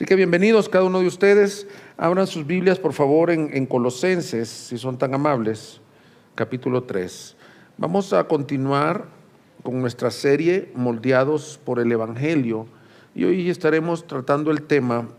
que bienvenidos cada uno de ustedes. Abran sus Biblias, por favor, en Colosenses, si son tan amables, capítulo 3. Vamos a continuar con nuestra serie Moldeados por el Evangelio, y hoy estaremos tratando el tema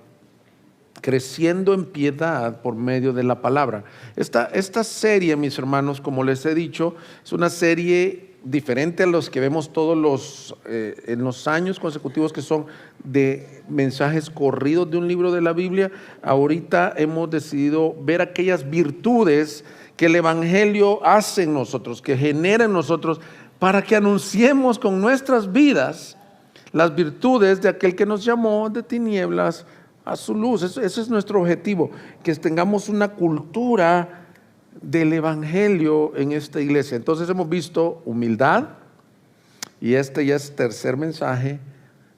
Creciendo en piedad por medio de la palabra. Esta serie, mis hermanos, como les he dicho, es una serie diferente a los que vemos todos en los años consecutivos, que son de mensajes corridos de un libro de la Biblia. Ahorita hemos decidido ver aquellas virtudes que el Evangelio hace en nosotros, que genera en nosotros, para que anunciemos con nuestras vidas las virtudes de aquel que nos llamó de tinieblas a su luz. Ese es nuestro objetivo, que tengamos una cultura del Evangelio en esta iglesia. Entonces hemos visto humildad, y este ya es tercer mensaje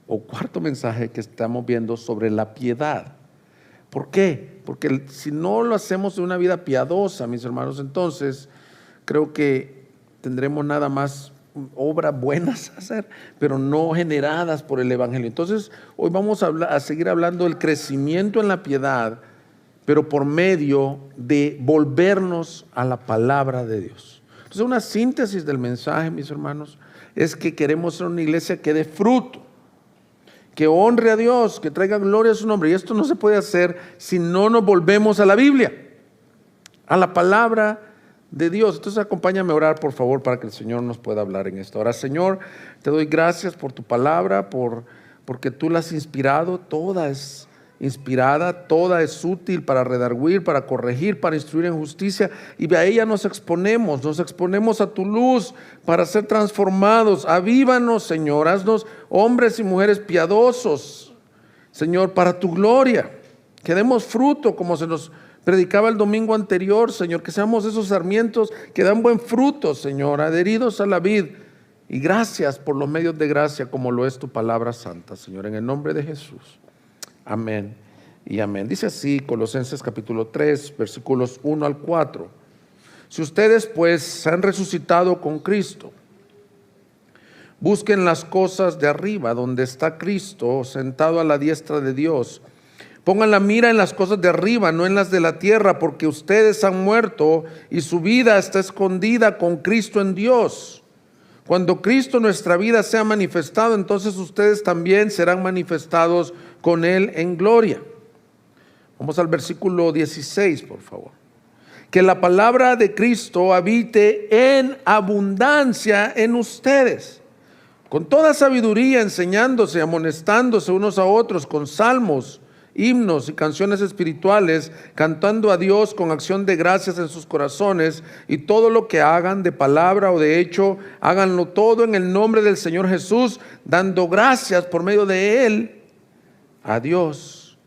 o cuarto mensaje que estamos viendo sobre la piedad. ¿Por qué? Porque si no lo hacemos de una vida piadosa, mis hermanos, entonces creo que tendremos nada más obras buenas a hacer, pero no generadas por el Evangelio. Entonces hoy vamos a seguir hablando del crecimiento en la piedad, pero por medio de volvernos a la palabra de Dios. Entonces, una síntesis del mensaje, mis hermanos, es que queremos ser una iglesia que dé fruto, que honre a Dios, que traiga gloria a su nombre. Y esto no se puede hacer si no nos volvemos a la Biblia, a la palabra de Dios. Entonces acompáñame a orar, por favor, para que el Señor nos pueda hablar en esta hora. Señor, te doy gracias por tu palabra, porque tú la has inspirado. Toda es inspirada, toda es útil para redarguir, para corregir, para instruir en justicia, y a ella nos exponemos a tu luz para ser transformados. Avívanos, Señor, haznos hombres y mujeres piadosos, Señor, para tu gloria, que demos fruto como se nos predicaba el domingo anterior, Señor, que seamos esos sarmientos que dan buen fruto, Señor, adheridos a la vid. Y gracias por los medios de gracia, como lo es tu palabra santa, Señor, en el nombre de Jesús. Amén y amén. Dice así Colosenses capítulo 3, versículos 1 al 4. Si ustedes pues han resucitado con Cristo, busquen las cosas de arriba, donde está Cristo sentado a la diestra de Dios. Pongan la mira en las cosas de arriba, no en las de la tierra, porque ustedes han muerto y su vida está escondida con Cristo en Dios. Cuando Cristo, nuestra vida, sea manifestado, entonces ustedes también serán manifestados con Él en gloria. Vamos al versículo 16, por favor. Que la palabra de Cristo habite en abundancia en ustedes, con toda sabiduría, enseñándose y amonestándose unos a otros con salmos, himnos y canciones espirituales, cantando a Dios con acción de gracias en sus corazones. Y todo lo que hagan, de palabra o de hecho, háganlo todo en el nombre del Señor Jesús, dando gracias por medio de Él a Dios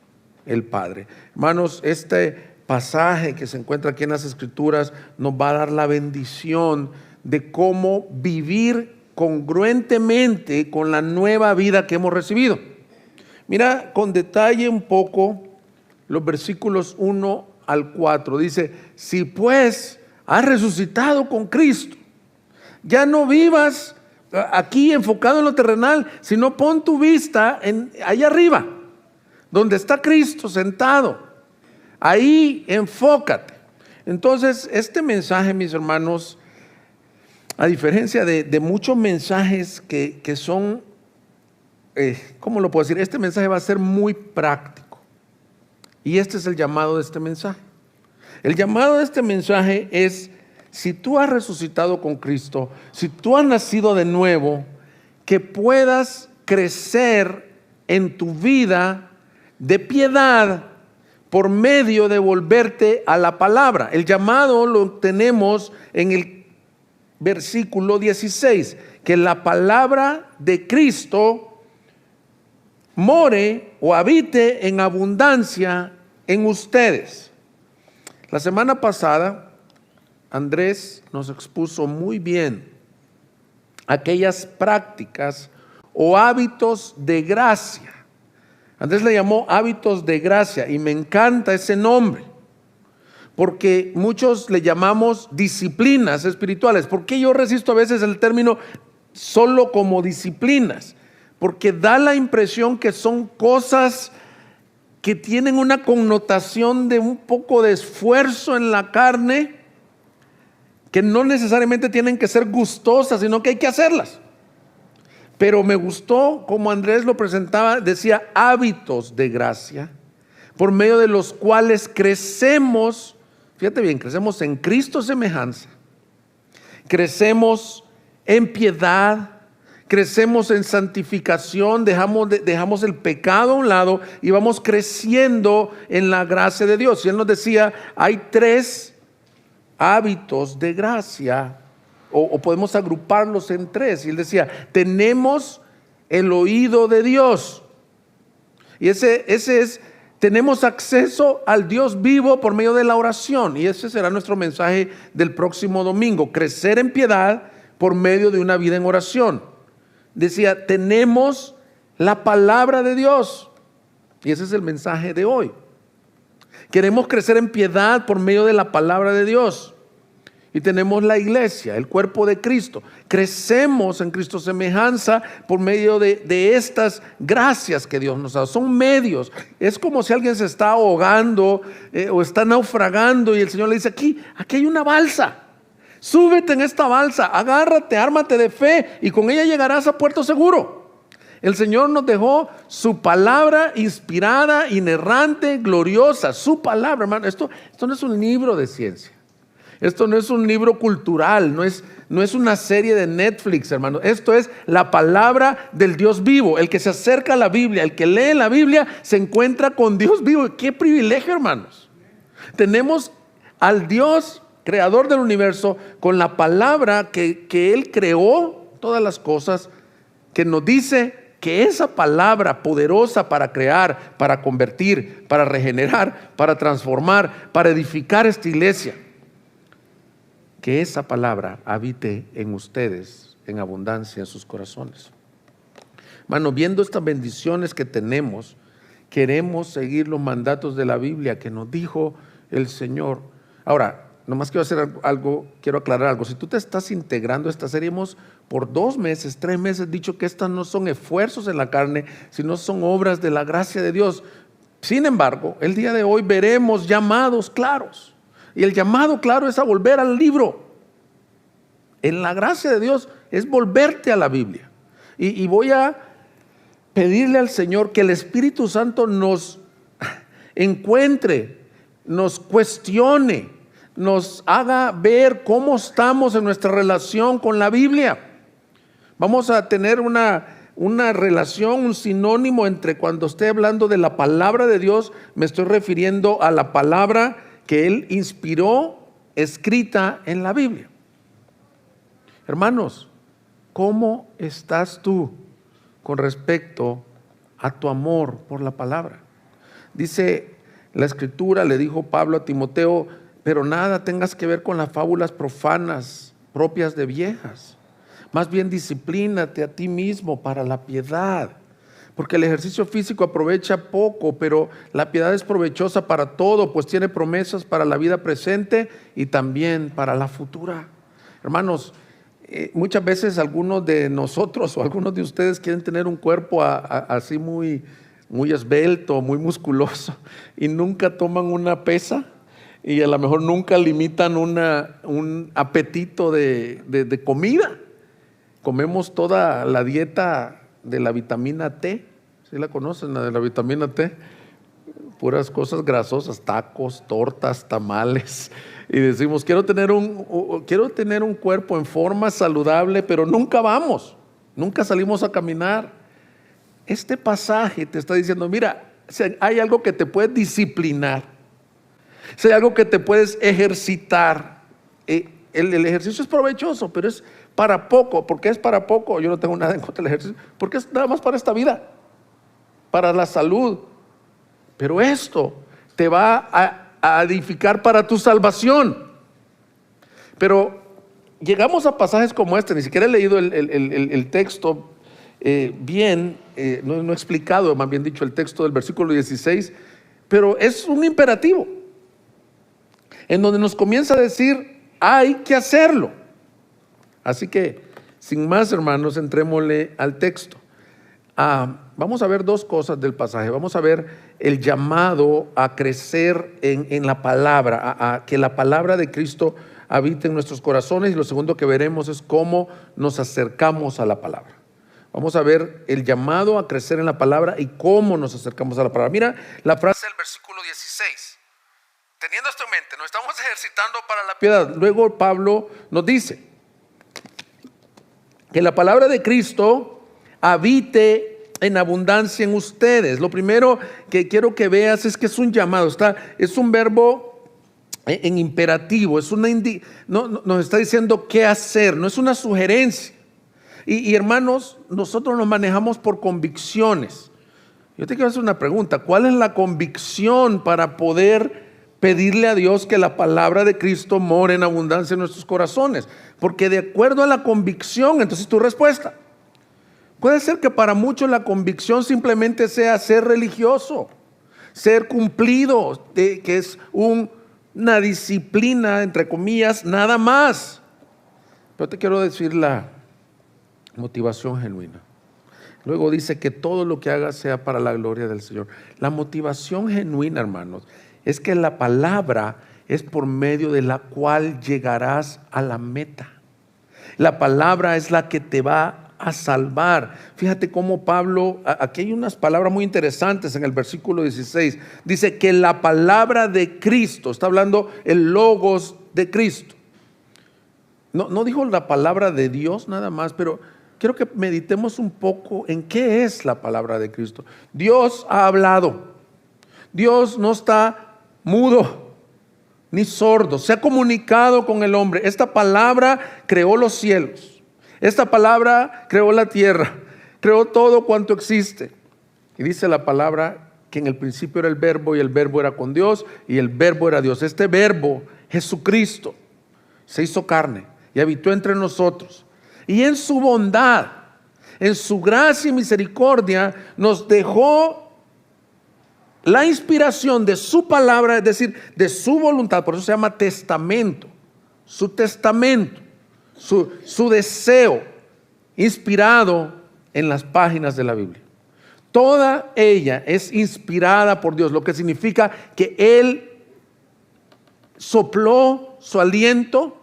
el Padre. Hermanos, este pasaje que se encuentra aquí en las Escrituras nos va a dar la bendición de cómo vivir congruentemente con la nueva vida que hemos recibido. Mira con detalle un poco los versículos 1 al 4. Dice: si pues has resucitado con Cristo, ya no vivas aquí enfocado en lo terrenal, sino pon tu vista allá arriba, donde está Cristo sentado. Ahí enfócate. Entonces, este mensaje, mis hermanos, a diferencia de muchos mensajes que son, ¿cómo lo puedo decir? Este mensaje va a ser muy práctico. Y este es el llamado de este mensaje. El llamado de este mensaje es: si tú has resucitado con Cristo, si tú has nacido de nuevo, que puedas crecer en tu vida de piedad por medio de volverte a la palabra. El llamado lo tenemos en el versículo 16, que la palabra de Cristo more o habite en abundancia en ustedes. La semana pasada Andrés nos expuso muy bien aquellas prácticas o hábitos de gracia. Andrés le llamó hábitos de gracia, y me encanta ese nombre, porque muchos le llamamos disciplinas espirituales. ¿Por qué yo resisto a veces el término solo como disciplinas? Porque da la impresión que son cosas que tienen una connotación de un poco de esfuerzo en la carne, que no necesariamente tienen que ser gustosas, sino que hay que hacerlas. Pero me gustó como Andrés lo presentaba, decía hábitos de gracia, por medio de los cuales crecemos, fíjate bien, crecemos en Cristo semejanza, crecemos en piedad, crecemos en santificación, dejamos el pecado a un lado y vamos creciendo en la gracia de Dios. Y él nos decía, hay 3 hábitos de gracia, o podemos agruparlos en 3. Y él decía, tenemos el oído de Dios. Y ese es, tenemos acceso al Dios vivo por medio de la oración. Y ese será nuestro mensaje del próximo domingo, crecer en piedad por medio de una vida en oración. Decía, tenemos la palabra de Dios. Y ese es el mensaje de hoy. Queremos crecer en piedad por medio de la palabra de Dios. Y tenemos la iglesia, el cuerpo de Cristo. Crecemos en Cristo semejanza por medio de estas gracias que Dios nos da. Son medios. Es como si alguien se está ahogando o está naufragando y el Señor le dice, aquí hay una balsa. Súbete en esta balsa, agárrate, ármate de fe y con ella llegarás a puerto seguro. El Señor nos dejó su palabra inspirada, inerrante, gloriosa. Su palabra, hermano. Esto no es un libro de ciencia. Esto no es un libro cultural, no es una serie de Netflix, hermano. Esto es la palabra del Dios vivo. El que se acerca a la Biblia, el que lee la Biblia, se encuentra con Dios vivo. ¡Qué privilegio, hermanos! Tenemos al Dios creador del universo, con la palabra que Él creó todas las cosas, que nos dice que esa palabra poderosa para crear, para convertir, para regenerar, para transformar, para edificar esta iglesia, que esa palabra habite en ustedes en abundancia en sus corazones. Hermano, viendo estas bendiciones que tenemos, queremos seguir los mandatos de la Biblia que nos dijo el Señor. Ahora, nomás quiero aclarar algo. Si tú te estás integrando a esta serie, hemos por 2 meses, 3 meses dicho que estas no son esfuerzos en la carne, sino son obras de la gracia de Dios. Sin embargo, el día de hoy veremos llamados claros. Y el llamado claro es a volver al libro. En la gracia de Dios es volverte a la Biblia. Y voy a pedirle al Señor que el Espíritu Santo nos encuentre, nos cuestione, nos haga ver cómo estamos en nuestra relación con la Biblia. Vamos a tener una relación, un sinónimo entre cuando esté hablando de la palabra de Dios, me estoy refiriendo a la palabra que Él inspiró, escrita en la Biblia. Hermanos, ¿cómo estás tú con respecto a tu amor por la palabra? Dice la Escritura, le dijo Pablo a Timoteo, pero nada tengas que ver con las fábulas profanas propias de viejas. Más bien disciplínate a ti mismo para la piedad. Porque el ejercicio físico aprovecha poco, pero la piedad es provechosa para todo, pues tiene promesas para la vida presente y también para la futura. Hermanos, muchas veces algunos de nosotros o algunos de ustedes quieren tener un cuerpo así muy esbelto, muy musculoso, y nunca toman una pesa. Y a lo mejor nunca limitan un apetito de comida. Comemos toda la dieta de la vitamina T. ¿Sí la conocen, la de la vitamina T? Puras cosas grasosas, tacos, tortas, tamales. Y decimos, quiero tener un cuerpo en forma saludable, pero nunca vamos. Nunca salimos a caminar. Este pasaje te está diciendo, mira, hay algo que te puede disciplinar. Si hay algo que te puedes ejercitar, el ejercicio es provechoso, pero es para poco. ¿Por qué es para poco? Yo no tengo nada en contra del ejercicio, porque es nada más para esta vida, para la salud. Pero esto te va a edificar para tu salvación. Pero llegamos a pasajes como este, ni siquiera he leído el texto bien, no he explicado, más bien dicho, el texto del versículo 16, pero es un imperativo, en donde nos comienza a decir, hay que hacerlo. Así que, sin más, hermanos, entrémosle al texto. Vamos a ver dos cosas del pasaje. Vamos a ver el llamado a crecer en la palabra, a que la palabra de Cristo habite en nuestros corazones, y lo segundo que veremos es cómo nos acercamos a la palabra. Vamos a ver el llamado a crecer en la palabra y cómo nos acercamos a la palabra. Mira la frase del versículo 16. Teniendo esto en mente, nos estamos ejercitando para la piedad. Luego Pablo nos dice que la palabra de Cristo habite en abundancia en ustedes. Lo primero que quiero que veas es que es un llamado, es un verbo en imperativo, nos está diciendo qué hacer, no es una sugerencia. Y hermanos, nosotros nos manejamos por convicciones. Yo te quiero hacer una pregunta: ¿cuál es la convicción para poder pedirle a Dios que la palabra de Cristo more en abundancia en nuestros corazones? Porque de acuerdo a la convicción, entonces tu respuesta. Puede ser que para muchos la convicción simplemente sea ser religioso, ser cumplido, que es una disciplina, entre comillas, nada más. Pero te quiero decir la motivación genuina. Luego dice que todo lo que hagas sea para la gloria del Señor. La motivación genuina, hermanos, es que la palabra es por medio de la cual llegarás a la meta. La palabra es la que te va a salvar. Fíjate cómo Pablo, aquí hay unas palabras muy interesantes en el versículo 16. Dice que la palabra de Cristo, está hablando el logos de Cristo. No dijo la palabra de Dios nada más, pero quiero que meditemos un poco en qué es la palabra de Cristo. Dios ha hablado. Dios no está mudo ni sordo, se ha comunicado con el hombre. Esta palabra creó los cielos, esta palabra creó la tierra, creó todo cuanto existe. Y dice la palabra que en el principio era el verbo, y el verbo era con Dios, y el verbo era Dios. Este verbo, Jesucristo, se hizo carne y habitó entre nosotros, y en su bondad, en su gracia y misericordia, nos dejó la inspiración de su palabra, es decir, de su voluntad. Por eso se llama testamento. Su testamento, su deseo inspirado en las páginas de la Biblia. Toda ella es inspirada por Dios, lo que significa que Él sopló su aliento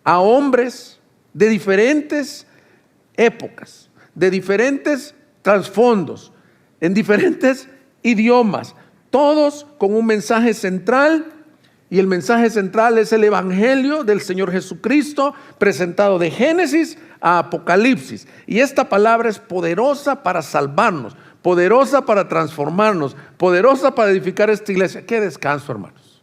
a hombres de diferentes épocas, de diferentes trasfondos, en diferentes idiomas, todos con un mensaje central, y el mensaje central es el evangelio del Señor Jesucristo, presentado de Génesis a Apocalipsis. Y esta palabra es poderosa para salvarnos, poderosa para transformarnos, poderosa para edificar esta iglesia. Qué descanso, hermanos.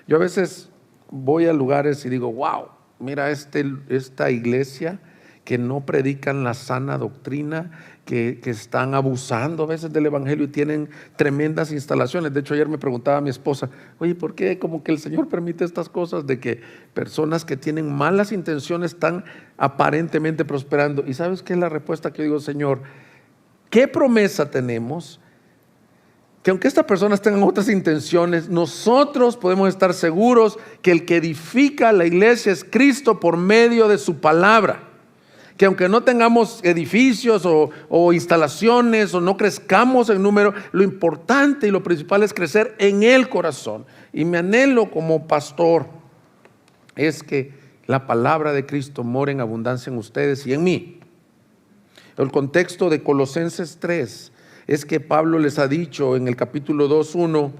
Yo a veces voy a lugares y digo, wow, mira esta iglesia que no predican la sana doctrina, que están abusando a veces del evangelio y tienen tremendas instalaciones. De hecho, ayer me preguntaba a mi esposa, oye, ¿por qué como que el Señor permite estas cosas de que personas que tienen malas intenciones están aparentemente prosperando? Y ¿sabes qué es la respuesta que yo digo? Señor, ¿qué promesa tenemos? Que aunque estas personas tengan otras intenciones, nosotros podemos estar seguros que el que edifica la iglesia es Cristo por medio de su palabra. Que aunque no tengamos edificios o instalaciones, o no crezcamos en número, lo importante y lo principal es crecer en el corazón. Y mi anhelo como pastor es que la palabra de Cristo more en abundancia en ustedes y en mí. El contexto de Colosenses 3 es que Pablo les ha dicho en el capítulo 2:1,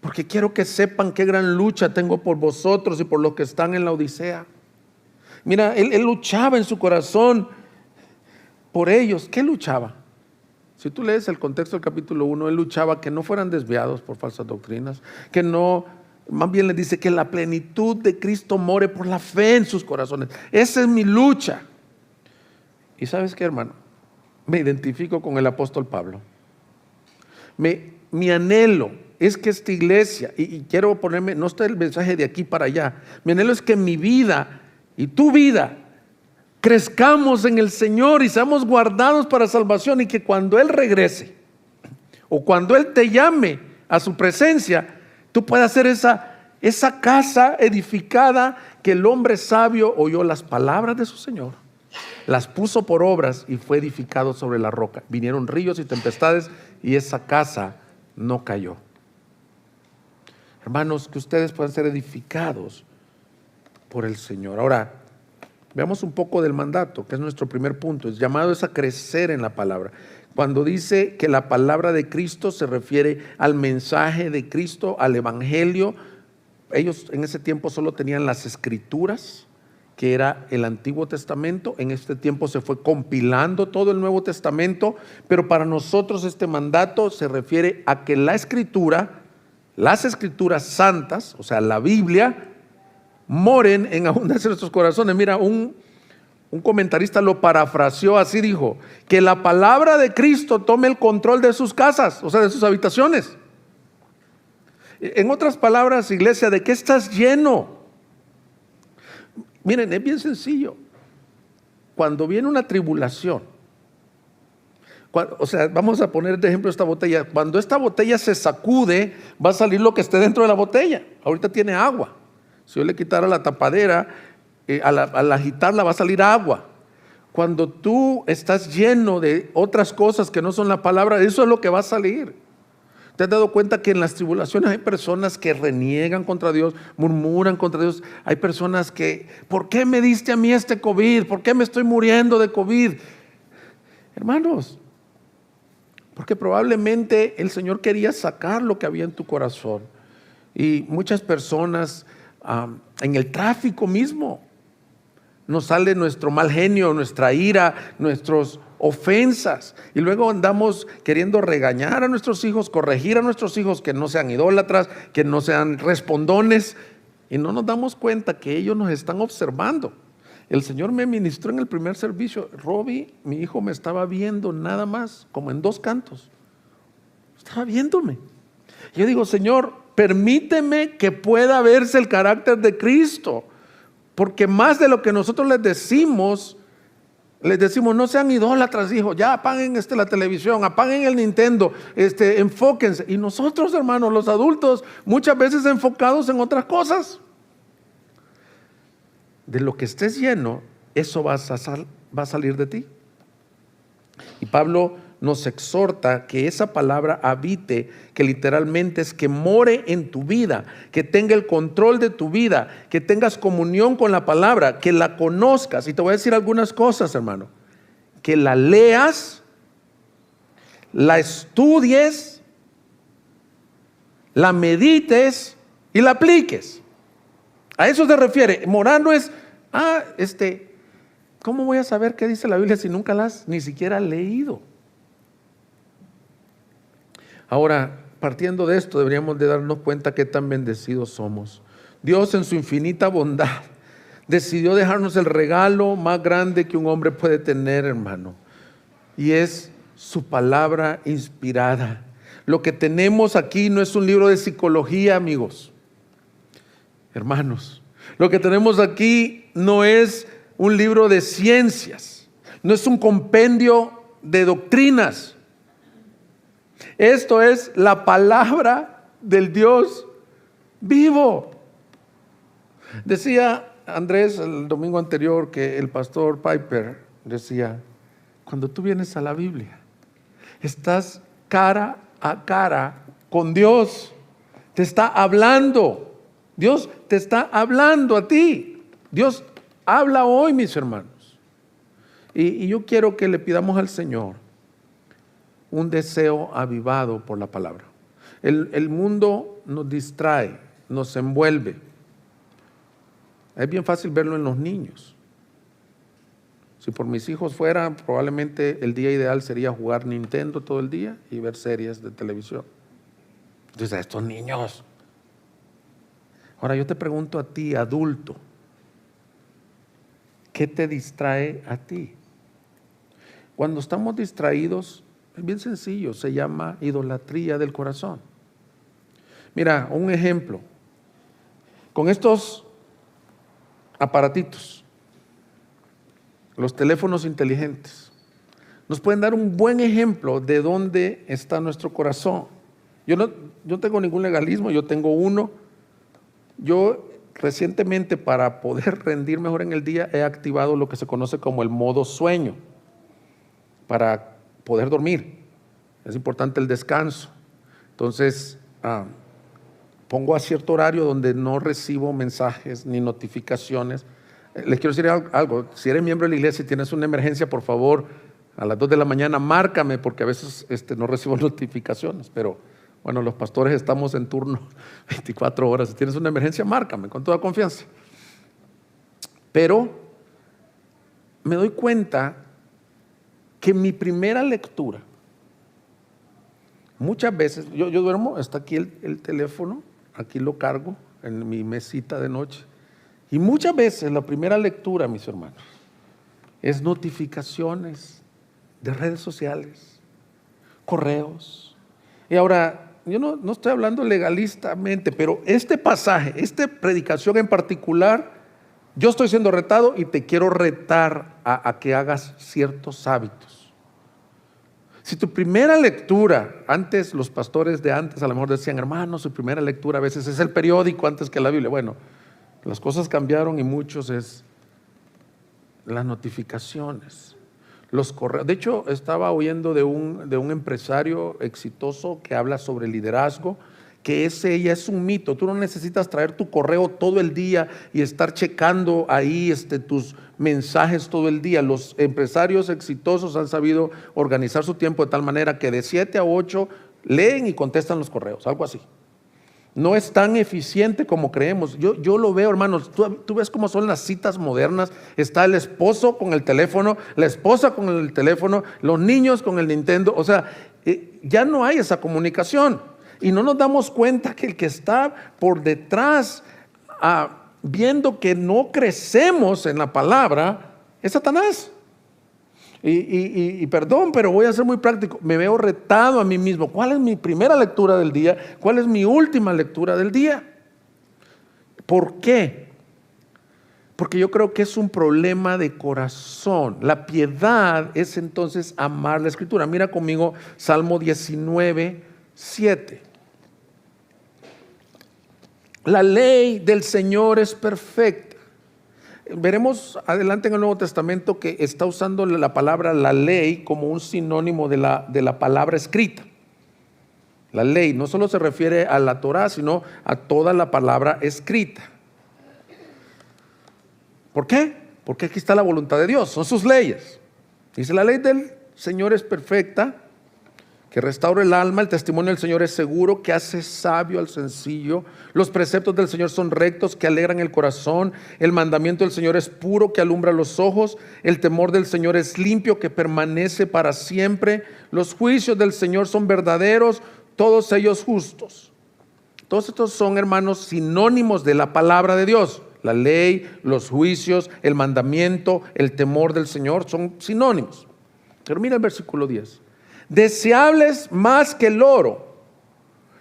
porque quiero que sepan qué gran lucha tengo por vosotros y por los que están en la Odisea. Mira, él luchaba en su corazón por ellos. ¿Qué luchaba? Si tú lees el contexto del capítulo 1, él luchaba que no fueran desviados por falsas doctrinas, que no, más bien les dice que la plenitud de Cristo more por la fe en sus corazones. Esa es mi lucha. ¿Y sabes qué, hermano? Me identifico con el apóstol Pablo. Mi anhelo es que esta iglesia, y quiero ponerme, no está el mensaje de aquí para allá, mi anhelo es que mi vida y tu vida crezcamos en el Señor y seamos guardados para salvación, y que cuando Él regrese o cuando Él te llame a su presencia, tú puedas ser esa casa edificada que el hombre sabio oyó las palabras de su Señor las puso por obras y fue edificado sobre la roca. Vinieron ríos y tempestades y esa casa no cayó. Hermanos, que ustedes puedan ser edificados por el Señor. Ahora, veamos un poco del mandato, que es nuestro primer punto. El llamado es a crecer en la palabra. Cuando dice que la palabra de Cristo se refiere al mensaje de Cristo, al evangelio. Ellos en ese tiempo solo tenían las escrituras, que era el Antiguo Testamento. En este tiempo se fue compilando todo el Nuevo Testamento, pero para nosotros este mandato se refiere a que la escritura, las escrituras santas, o sea, la Biblia, moren en abundancia en nuestros corazones. Mira, un comentarista lo parafraseó así, dijo, que la palabra de Cristo tome el control de sus casas, o sea, de sus habitaciones. En otras palabras, iglesia, ¿de qué estás lleno? Miren, es bien sencillo. Cuando viene una tribulación, o sea, vamos a poner de ejemplo esta botella. Cuando esta botella se sacude, va a salir lo que esté dentro de la botella. Ahorita tiene agua. Si yo le quitara la tapadera, al agitarla va a salir agua. Cuando tú estás lleno de otras cosas que no son la palabra, eso es lo que va a salir. ¿Te has dado cuenta que en las tribulaciones hay personas que reniegan contra Dios, murmuran contra Dios? Hay personas que, ¿por qué me diste a mí este COVID? ¿Por qué me estoy muriendo de COVID? Hermanos, porque probablemente el Señor quería sacar lo que había en tu corazón. Y muchas personas en el tráfico mismo nos sale nuestro mal genio, nuestra ira, nuestras ofensas, y luego andamos queriendo regañar a nuestros hijos, corregir a nuestros hijos que no sean idólatras, que no sean respondones, y no nos damos cuenta que ellos nos están observando. El Señor me ministró en el primer servicio. Robbie, mi hijo, me estaba viendo nada más, como en 2 cantos. Estaba viéndome. Yo digo, Señor, permíteme que pueda verse el carácter de Cristo, porque más de lo que nosotros les decimos, no sean idólatras, hijo, ya apaguen la televisión, apaguen el Nintendo, enfóquense. Y nosotros, hermanos, los adultos, muchas veces enfocados en otras cosas. De lo que estés lleno, eso va a salir de ti. Y Pablo nos exhorta que esa palabra habite, que literalmente es que more en tu vida, que tenga el control de tu vida, que tengas comunión con la palabra, que la conozcas. Y te voy a decir algunas cosas, hermano. Que la leas, la estudies, la medites y la apliques. A eso se refiere. Morar no es, ¿cómo voy a saber qué dice la Biblia si nunca la has ni siquiera leído? Ahora, partiendo de esto, deberíamos de darnos cuenta qué tan bendecidos somos. Dios, en su infinita bondad, decidió dejarnos el regalo más grande que un hombre puede tener, hermano, y es su palabra inspirada. Lo que tenemos aquí no es un libro de psicología, amigos, hermanos. Lo que tenemos aquí no es un libro de ciencias, no es un compendio de doctrinas. Esto es la palabra del Dios vivo. Decía Andrés el domingo anterior que el pastor Piper decía, cuando tú vienes a la Biblia, estás cara a cara con Dios. Te está hablando. Dios te está hablando a ti. Dios habla hoy, mis hermanos. Y yo quiero que le pidamos al Señor un deseo avivado por la palabra. El mundo nos distrae, nos envuelve. Es bien fácil verlo en los niños. Si por mis hijos fuera, probablemente el día ideal sería jugar Nintendo todo el día y ver series de televisión. Entonces, a estos niños. Ahora yo te pregunto a ti, adulto, ¿qué te distrae a ti? Cuando estamos distraídos, es bien sencillo, se llama idolatría del corazón. Mira, un ejemplo. Con estos aparatitos, los teléfonos inteligentes, nos pueden dar un buen ejemplo de dónde está nuestro corazón. Yo no tengo ningún legalismo, yo tengo uno. Yo recientemente, para poder rendir mejor en el día, he activado lo que se conoce como el modo sueño para poder dormir. Es importante el descanso. Entonces, pongo a cierto horario donde no recibo mensajes ni notificaciones. Les quiero decir algo: si eres miembro de la iglesia y tienes una emergencia, por favor, a las 2 de la mañana márcame, porque a veces no recibo notificaciones. Pero bueno, los pastores estamos en turno 24 horas. Si tienes una emergencia, márcame con toda confianza. Pero me doy cuenta que mi primera lectura, muchas veces, yo duermo, está aquí el teléfono, aquí lo cargo en mi mesita de noche, y muchas veces la primera lectura, mis hermanos, es notificaciones de redes sociales, correos. Y ahora, yo no estoy hablando legalistamente, pero este pasaje, esta predicación en particular, yo estoy siendo retado y te quiero retar a que hagas ciertos hábitos. Si tu primera lectura, antes los pastores de antes a lo mejor decían, hermano, su primera lectura a veces es el periódico antes que la Biblia. Bueno, las cosas cambiaron y muchos es las notificaciones, los correos. De hecho, estaba oyendo de un empresario exitoso que habla sobre liderazgo, que ese ya es un mito. Tú no necesitas traer tu correo todo el día y estar checando ahí tus mensajes todo el día. Los empresarios exitosos han sabido organizar su tiempo de tal manera que de 7 a 8 leen y contestan los correos, algo así. No es tan eficiente como creemos. Yo lo veo, hermanos. Tú ves cómo son las citas modernas. Está el esposo con el teléfono, la esposa con el teléfono, los niños con el Nintendo. O sea, ya no hay esa comunicación. Y no nos damos cuenta que el que está por detrás, viendo que no crecemos en la palabra, es Satanás. Y perdón, pero voy a ser muy práctico. Me veo retado a mí mismo. ¿Cuál es mi primera lectura del día? ¿Cuál es mi última lectura del día? ¿Por qué? Porque yo creo que es un problema de corazón. La piedad es entonces amar la Escritura. Mira conmigo Salmo 19, 7. La ley del Señor es perfecta. Veremos adelante en el Nuevo Testamento que está usando la palabra la ley como un sinónimo de la palabra escrita. La ley no solo se refiere a la Torá, sino a toda la palabra escrita. ¿Por qué? Porque aquí está la voluntad de Dios, son sus leyes. Dice: la ley del Señor es perfecta, que restaura el alma. El testimonio del Señor es seguro, que hace sabio al sencillo. Los preceptos del Señor son rectos, que alegran el corazón. El mandamiento del Señor es puro, que alumbra los ojos. El temor del Señor es limpio, que permanece para siempre. Los juicios del Señor son verdaderos, todos ellos justos. Todos estos son, hermanos, sinónimos de la palabra de Dios. La ley, los juicios, el mandamiento, el temor del Señor son sinónimos. Pero mira el versículo 10. Deseables más que el oro,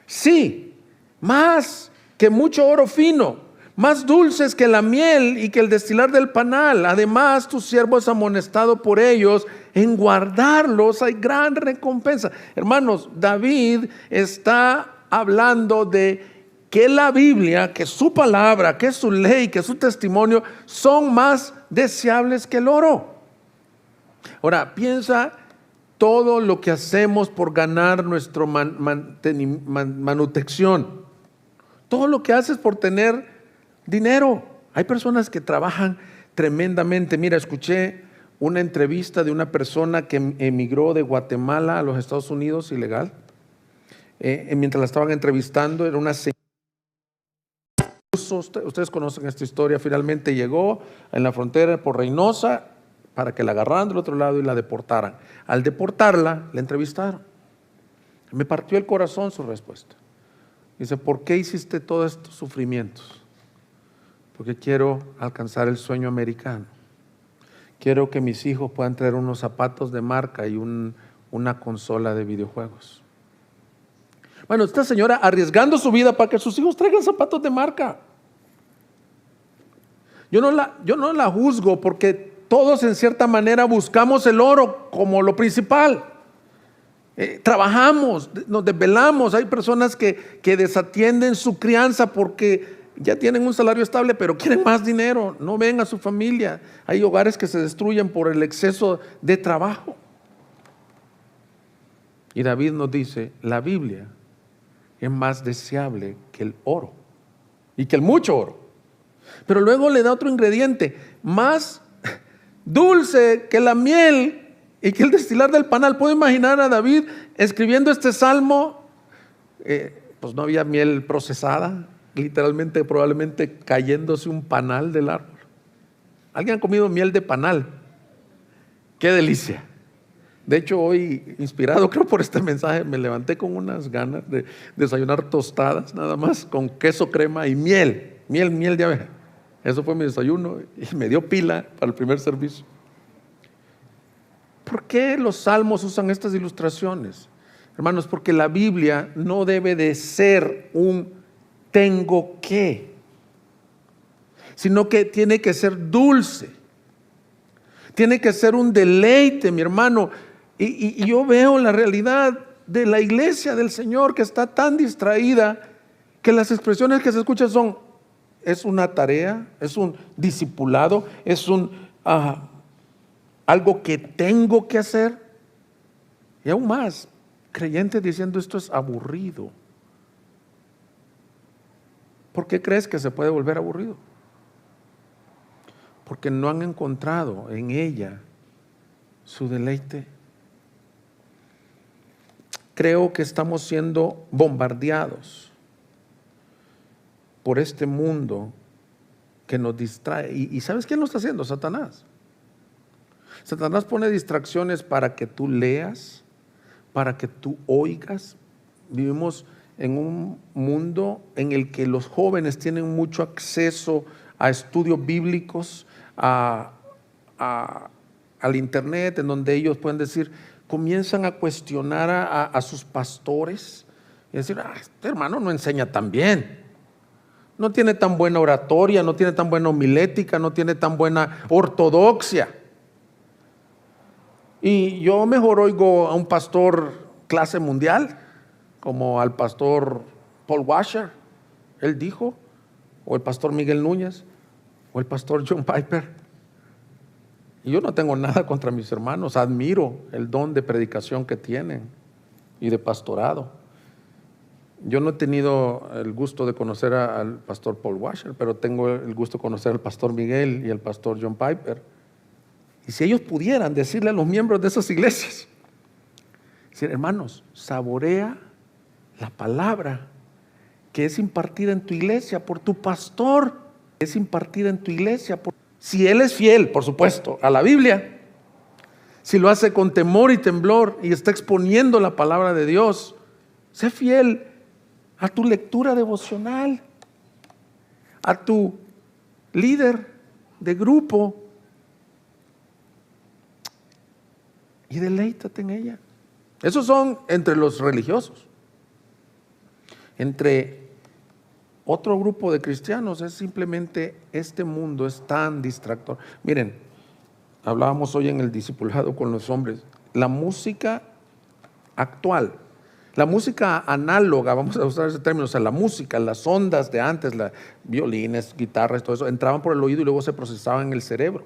sí, más que mucho oro fino, más dulces que la miel y que el destilar del panal. Además, tu siervo es amonestado por ellos, en guardarlos hay gran recompensa. Hermanos, David está hablando de que la Biblia, que su palabra, que su ley, que su testimonio son más deseables que el oro. Ahora, piensa todo lo que hacemos por ganar nuestra manutención, todo lo que haces por tener dinero. Hay personas que trabajan tremendamente. Mira, escuché una entrevista de una persona que emigró de Guatemala a los Estados Unidos ilegal. Mientras la estaban entrevistando, era una señora. Ustedes conocen esta historia. Finalmente llegó en la frontera por Reynosa para que la agarraran del otro lado y la deportaran. Al deportarla, la entrevistaron. Me partió el corazón su respuesta. Dice: ¿por qué hiciste todos estos sufrimientos? Porque quiero alcanzar el sueño americano. Quiero que mis hijos puedan traer unos zapatos de marca y una consola de videojuegos. Bueno, esta señora arriesgando su vida para que sus hijos traigan zapatos de marca. Yo no la juzgo, porque todos en cierta manera buscamos el oro como lo principal. Trabajamos, nos desvelamos. Hay personas que desatienden su crianza porque ya tienen un salario estable, pero quieren más dinero, no ven a su familia. Hay hogares que se destruyen por el exceso de trabajo. Y David nos dice, la Biblia es más deseable que el oro y que el mucho oro. Pero luego le da otro ingrediente, más dulce que la miel y que el destilar del panal. ¿Puedo imaginar a David escribiendo este salmo? Pues no había miel procesada, literalmente, probablemente cayéndose un panal del árbol. ¿Alguien ha comido miel de panal? ¡Qué delicia! De hecho, hoy, inspirado creo por este mensaje, me levanté con unas ganas de desayunar tostadas, nada más, con queso, crema y miel de abeja. Eso fue mi desayuno y me dio pila para el primer servicio. ¿Por qué los salmos usan estas ilustraciones? Hermanos, porque la Biblia no debe de ser un tengo que, sino que tiene que ser dulce. Tiene que ser un deleite, mi hermano. Y yo veo la realidad de la iglesia del Señor que está tan distraída que las expresiones que se escuchan son, es una tarea, es un discipulado, es algo que tengo que hacer. Y aún más, creyentes diciendo esto es aburrido. ¿Por qué crees que se puede volver aburrido? Porque no han encontrado en ella su deleite. Creo que estamos siendo bombardeados por este mundo que nos distrae. ¿Y sabes quién lo está haciendo? Satanás. Satanás pone distracciones para que tú leas, para que tú oigas. Vivimos en un mundo en el que los jóvenes tienen mucho acceso a estudios bíblicos, al internet, en donde ellos pueden decir, comienzan a cuestionar a sus pastores y decir, este hermano no enseña tan bien, no tiene tan buena oratoria, no tiene tan buena homilética, no tiene tan buena ortodoxia. Y yo mejor oigo a un pastor clase mundial, como al pastor Paul Washer, él dijo, o el pastor Miguel Núñez, o el pastor John Piper. Y yo no tengo nada contra mis hermanos, admiro el don de predicación que tienen y de pastorado. Yo no he tenido el gusto de conocer al pastor Paul Washer, pero tengo el gusto de conocer al pastor Miguel y al pastor John Piper. Y si ellos pudieran decirle a los miembros de esas iglesias, decir, hermanos, saborea la palabra que es impartida en tu iglesia por tu pastor, es impartida en tu iglesia si él es fiel, por supuesto, a la Biblia, si lo hace con temor y temblor y está exponiendo la palabra de Dios, sé fiel a tu lectura devocional, a tu líder de grupo y deleítate en ella. Esos son entre los religiosos. Entre otro grupo de cristianos es simplemente este mundo es tan distractor. Miren, hablábamos hoy en el discipulado con los hombres, la música actual, la música análoga, vamos a usar ese término, o sea, la música, las ondas de antes, violines, guitarras, todo eso, entraban por el oído y luego se procesaban en el cerebro.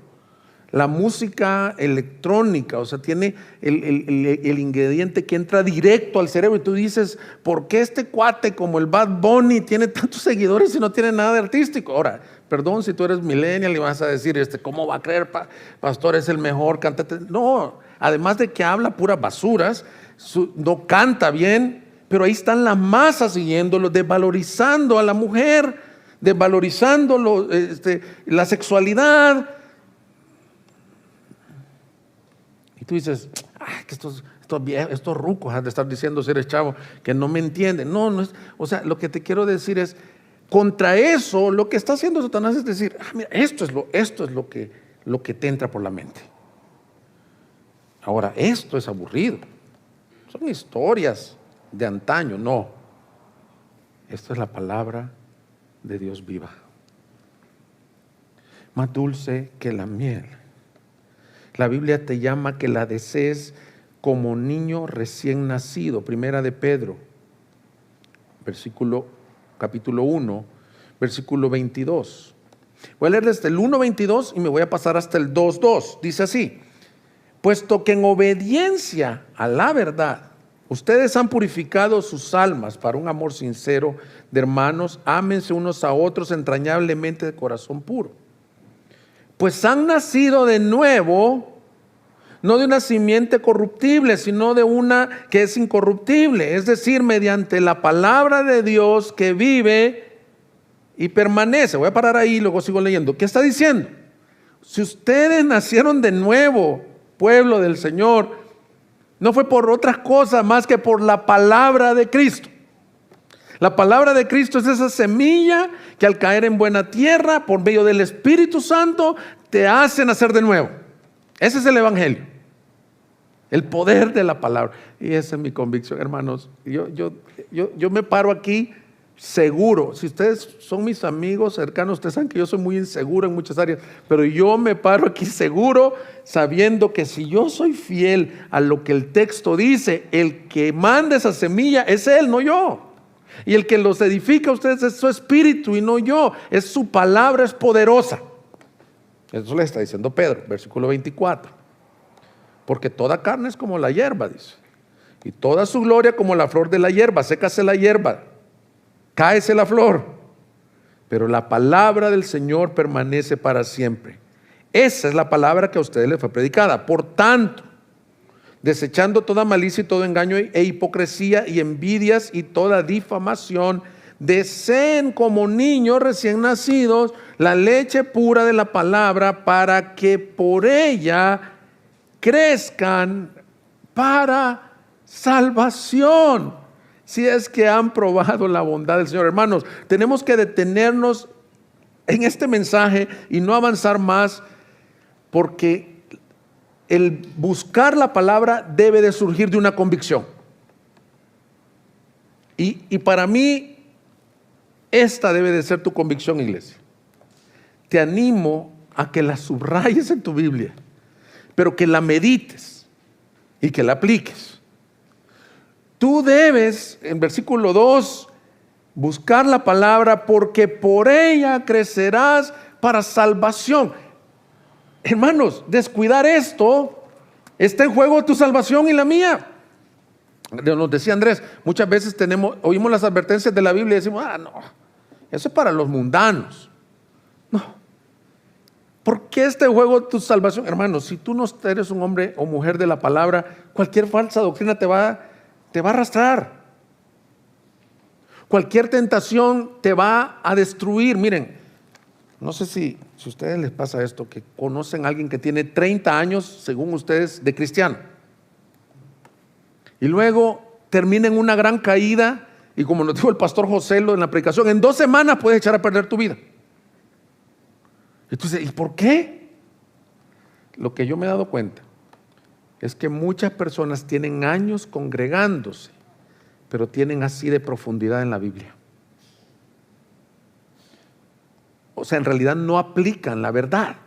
La música electrónica, o sea, tiene el ingrediente que entra directo al cerebro y tú dices, ¿por qué este cuate como el Bad Bunny tiene tantos seguidores y no tiene nada de artístico? Ahora, perdón si tú eres millennial y vas a decir, ¿cómo va a creer, pastor, es el mejor cantante? No, además de que habla puras basuras, no canta bien, pero ahí están las masas siguiéndolo, desvalorizando a la mujer, desvalorizando la sexualidad. Tú dices, que estos rucos han de estar diciendo si eres chavo, que no me entienden. No es, o sea, lo que te quiero decir es, contra eso, lo que está haciendo Satanás es decir, mira, esto es lo que te entra por la mente. Ahora, esto es aburrido. Son historias de antaño, no. Esto es la palabra de Dios viva. Más dulce que la miel. La Biblia te llama que la desees como niño recién nacido. Primera de Pedro, capítulo 1, versículo 22. Voy a leer desde el 1:22 y me voy a pasar hasta el 2:2. Dice así: puesto que en obediencia a la verdad ustedes han purificado sus almas para un amor sincero de hermanos, ámense unos a otros entrañablemente de corazón puro. Pues han nacido de nuevo, no de una simiente corruptible, sino de una que es incorruptible, es decir, mediante la palabra de Dios que vive y permanece. Voy a parar ahí y luego sigo leyendo. ¿Qué está diciendo? Si ustedes nacieron de nuevo, pueblo del Señor, no fue por otras cosas más que por la palabra de Cristo. La palabra de Cristo es esa semilla que al caer en buena tierra, por medio del Espíritu Santo, te hace nacer de nuevo. Ese es el Evangelio, el poder de la palabra. Y esa es mi convicción, hermanos. Yo me paro aquí seguro. Si ustedes son mis amigos cercanos, ustedes saben que yo soy muy inseguro en muchas áreas, pero yo me paro aquí seguro, sabiendo que si yo soy fiel a lo que el texto dice, el que manda esa semilla es Él, no yo. Y el que los edifica a ustedes es su espíritu y no yo. Es su palabra, es poderosa. Eso le está diciendo Pedro, versículo 24. Porque toda carne es como la hierba, dice, y toda su gloria como la flor de la hierba. Sécase la hierba, cáese la flor, pero la palabra del Señor permanece para siempre. Esa es la palabra que a ustedes les fue predicada. Por tanto, desechando toda malicia y todo engaño e hipocresía y envidias y toda difamación, deseen como niños recién nacidos la leche pura de la palabra, para que por ella crezcan para salvación, si es que han probado la bondad del Señor. Hermanos, tenemos que detenernos en este mensaje y no avanzar más, porque el buscar la palabra debe de surgir de una convicción. Y para mí, esta debe de ser tu convicción, iglesia. Te animo a que la subrayes en tu Biblia, pero que la medites y que la apliques. Tú debes, en versículo 2, buscar la palabra, porque por ella crecerás para salvación. Hermanos, descuidar esto, está en juego tu salvación y la mía. Nos decía Andrés, muchas veces oímos las advertencias de la Biblia y decimos, no, eso es para los mundanos. No. ¿Por qué este juego tu salvación? Hermanos, si tú no eres un hombre o mujer de la palabra, cualquier falsa doctrina te va a arrastrar. Cualquier tentación te va a destruir. Miren, no sé si a ustedes les pasa esto, que conocen a alguien que tiene 30 años, según ustedes, de cristiano, y luego termina en una gran caída, y como nos dijo el pastor José en la predicación, en 2 semanas puedes echar a perder tu vida. Entonces, ¿y por qué? Lo que yo me he dado cuenta es que muchas personas tienen años congregándose, pero tienen así de profundidad en la Biblia. O sea, en realidad no aplican la verdad.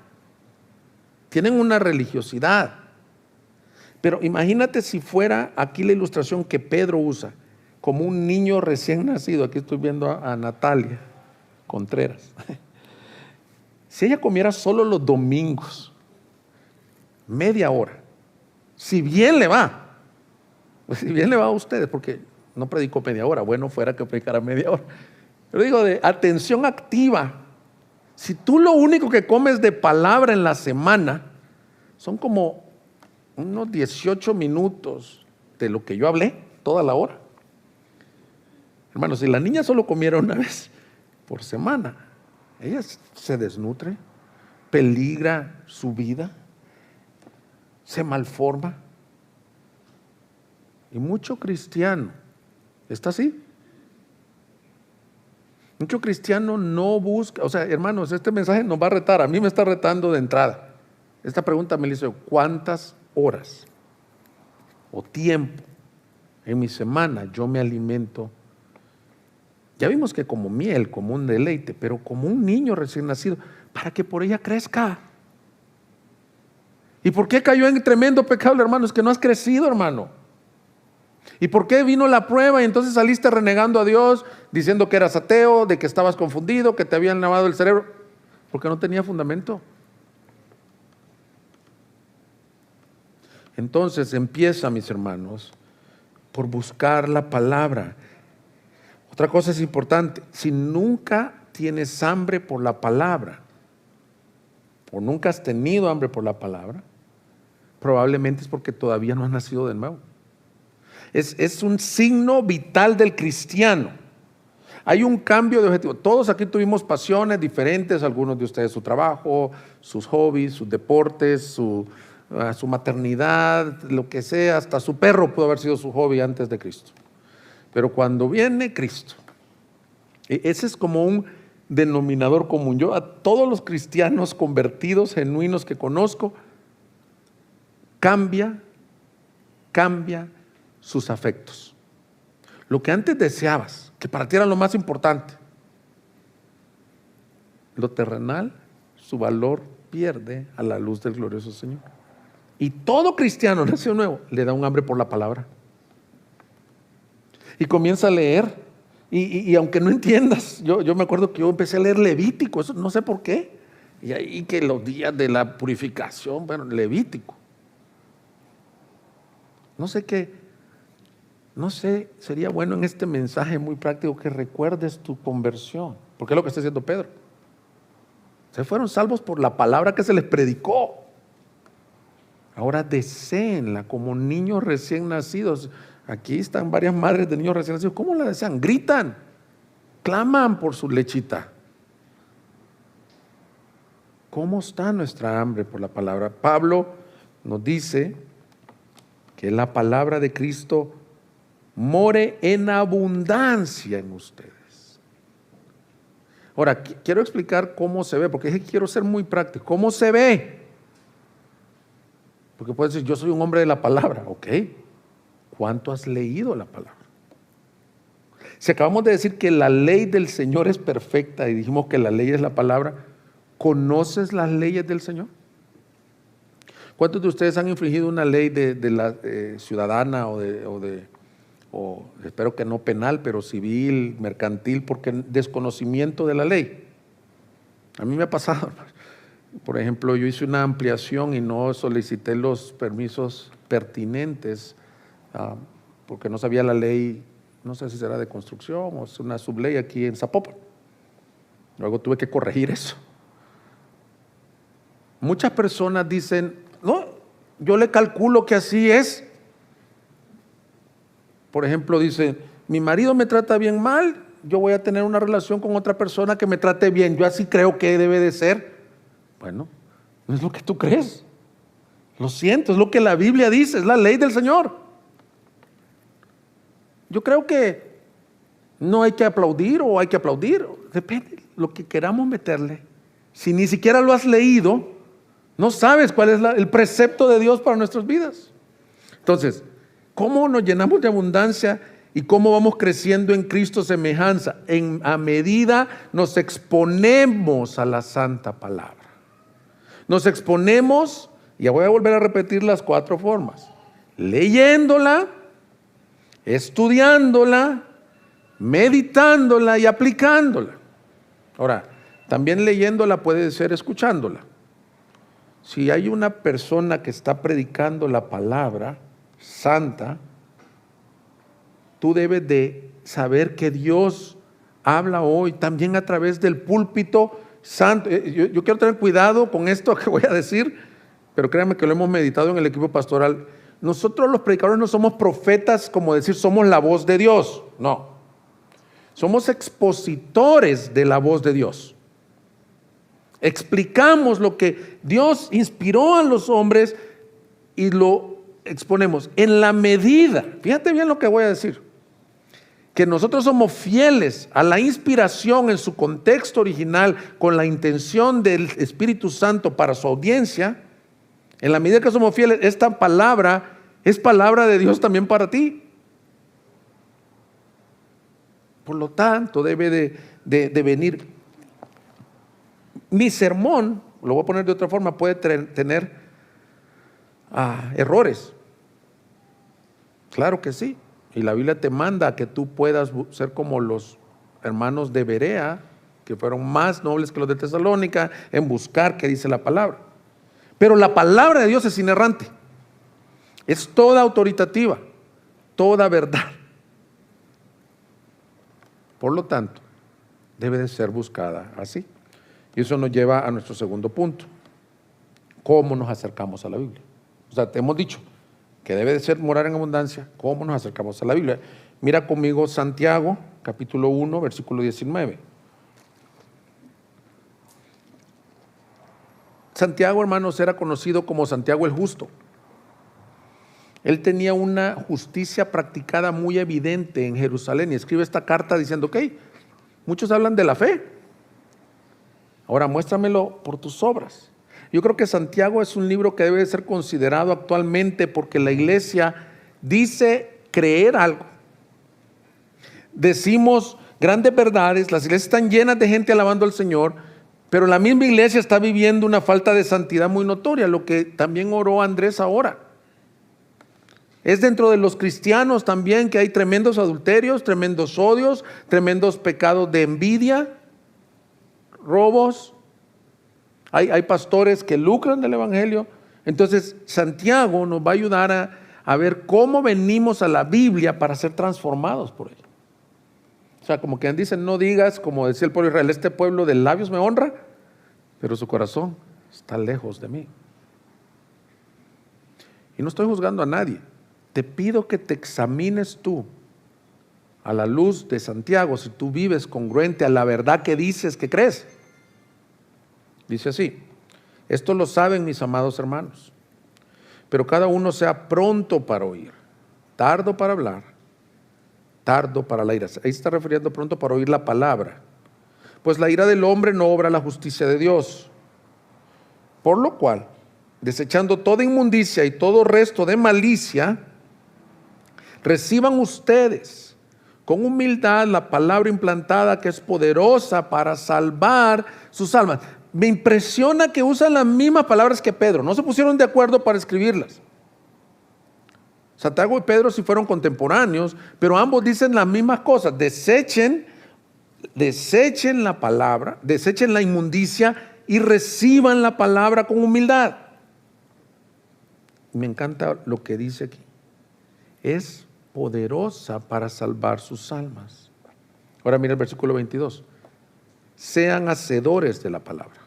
Tienen una religiosidad. Pero imagínate si fuera aquí la ilustración que Pedro usa, como un niño recién nacido. Aquí estoy viendo a Natalia Contreras. Si ella comiera solo los domingos, media hora, si bien le va a ustedes, porque no predicó media hora, bueno fuera que predicara media hora, pero digo de atención activa. Si tú lo único que comes de palabra en la semana son como unos 18 minutos de lo que yo hablé toda la hora. Hermanos, si la niña solo comiera una vez por semana, ella se desnutre, peligra su vida, se malforma. Y mucho cristiano está así. Mucho cristiano no busca, o sea, hermanos, este mensaje nos va a retar, a mí me está retando de entrada. Esta pregunta me la hizo: ¿cuántas horas o tiempo en mi semana yo me alimento? Ya vimos que como miel, como un deleite, pero como un niño recién nacido, para que por ella crezca. ¿Y por qué cayó en tremendo pecado, hermano? Es que no has crecido, hermano. ¿Y por qué vino la prueba y entonces saliste renegando a Dios, diciendo que eras ateo, de que estabas confundido, que te habían lavado el cerebro? Porque no tenía fundamento. Entonces empieza, mis hermanos, por buscar la palabra. Otra cosa es importante: si nunca tienes hambre por la palabra, o nunca has tenido hambre por la palabra, probablemente es porque todavía no has nacido de nuevo. Es un signo vital del cristiano. Hay un cambio de objetivo. Todos aquí tuvimos pasiones diferentes, algunos de ustedes su trabajo, sus hobbies, sus deportes, su maternidad, lo que sea, hasta su perro pudo haber sido su hobby antes de Cristo. Pero cuando viene Cristo, ese es como un denominador común. Yo a todos los cristianos convertidos, genuinos que conozco, cambia sus afectos. Lo que antes deseabas, que para ti era lo más importante, lo terrenal, su valor pierde a la luz del glorioso Señor. Y todo cristiano nacido nuevo le da un hambre por la palabra. Y comienza a leer. Y aunque no entiendas, yo me acuerdo que yo empecé a leer Levítico, eso no sé por qué. Y ahí que los días de la purificación, bueno, Levítico. No sé, sería bueno en este mensaje muy práctico que recuerdes tu conversión, porque es lo que está haciendo Pedro. Se fueron salvos por la palabra que se les predicó. Ahora deséenla como niños recién nacidos. Aquí están varias madres de niños recién nacidos. ¿Cómo la desean? Gritan, claman por su lechita. ¿Cómo está nuestra hambre por la palabra? Pablo nos dice que la palabra de Cristo more en abundancia en ustedes. Ahora, quiero explicar cómo se ve, porque quiero ser muy práctico. ¿Cómo se ve? Porque puedes decir, yo soy un hombre de la palabra. Ok, ¿cuánto has leído la palabra? Si acabamos de decir que la ley del Señor es perfecta y dijimos que la ley es la palabra, ¿conoces las leyes del Señor? ¿Cuántos de ustedes han infringido una ley de la ciudadana o espero que no penal, pero civil, mercantil, porque desconocimiento de la ley? A mí me ha pasado. Por ejemplo, yo hice una ampliación y no solicité los permisos pertinentes porque no sabía la ley, no sé si será de construcción o es una subley aquí en Zapopan. Luego tuve que corregir eso. Muchas personas dicen, no, yo le calculo que así es. Por ejemplo, dice, mi marido me trata bien mal, yo voy a tener una relación con otra persona que me trate bien, yo así creo que debe de ser. Bueno, no es lo que tú crees. Lo siento, es lo que la Biblia dice, es la ley del Señor. Yo creo que no hay que aplaudir o hay que aplaudir, depende lo que queramos meterle. Si ni siquiera lo has leído, no sabes cuál es el precepto de Dios para nuestras vidas. Entonces, ¿cómo nos llenamos de abundancia y cómo vamos creciendo en Cristo semejanza? A medida nos exponemos a la santa palabra. Nos exponemos, y voy a volver a repetir las 4 formas: leyéndola, estudiándola, meditándola y aplicándola. Ahora, también leyéndola puede ser escuchándola. Si hay una persona que está predicando la palabra santa, tú debes de saber que Dios habla hoy también a través del púlpito santo. Yo quiero tener cuidado con esto que voy a decir, pero créanme que lo hemos meditado en el equipo pastoral. Nosotros los predicadores no somos profetas, como decir somos la voz de Dios. No, somos expositores de la voz de Dios. Explicamos lo que Dios inspiró a los hombres y lo exponemos en la medida, fíjate bien lo que voy a decir, que nosotros somos fieles a la inspiración en su contexto original con la intención del Espíritu Santo para su audiencia. En la medida que somos fieles, esta palabra es palabra de Dios también para ti. Por lo tanto, debe de venir. Mi sermón, lo voy a poner de otra forma, puede tener errores. Claro que sí. Y la Biblia te manda a que tú puedas ser como los hermanos de Berea, que fueron más nobles que los de Tesalónica, en buscar qué dice la palabra. Pero la palabra de Dios es inerrante, es toda autoritativa, toda verdad. Por lo tanto, debe de ser buscada así. Y eso nos lleva a nuestro segundo punto. ¿Cómo nos acercamos a la Biblia? O sea, te hemos dicho que debe de ser morar en abundancia. ¿Cómo nos acercamos a la Biblia? Mira conmigo Santiago, capítulo 1, versículo 19. Santiago, hermanos, era conocido como Santiago el Justo. Él tenía una justicia practicada muy evidente en Jerusalén y escribe esta carta diciendo, ok, muchos hablan de la fe. Ahora muéstramelo por tus obras. Yo creo que Santiago es un libro que debe ser considerado actualmente porque la iglesia dice creer algo. Decimos grandes verdades, las iglesias están llenas de gente alabando al Señor, pero la misma iglesia está viviendo una falta de santidad muy notoria, lo que también oró Andrés ahora. Es dentro de los cristianos también que hay tremendos adulterios, tremendos odios, tremendos pecados de envidia, robos. Hay pastores que lucran del evangelio. Entonces Santiago nos va a ayudar a ver cómo venimos a la Biblia para ser transformados por ella. O sea, como que dicen, no digas, como decía el pueblo de Israel, este pueblo de labios me honra, pero su corazón está lejos de mí. Y no estoy juzgando a nadie. Te pido que te examines tú a la luz de Santiago, si tú vives congruente a la verdad que dices que crees. Dice así, esto lo saben mis amados hermanos, pero cada uno sea pronto para oír, tardo para hablar, tardo para la ira. Ahí está refiriendo pronto para oír la palabra, pues la ira del hombre no obra la justicia de Dios. Por lo cual, desechando toda inmundicia y todo resto de malicia, reciban ustedes con humildad la palabra implantada que es poderosa para salvar sus almas. Me impresiona que usan las mismas palabras que Pedro, no se pusieron de acuerdo para escribirlas. Santiago y Pedro sí fueron contemporáneos, pero ambos dicen las mismas cosas. Desechen la palabra, desechen la inmundicia y reciban la palabra con humildad. Me encanta lo que dice aquí. Es poderosa para salvar sus almas. Ahora mira el versículo 22. Sean hacedores de la palabra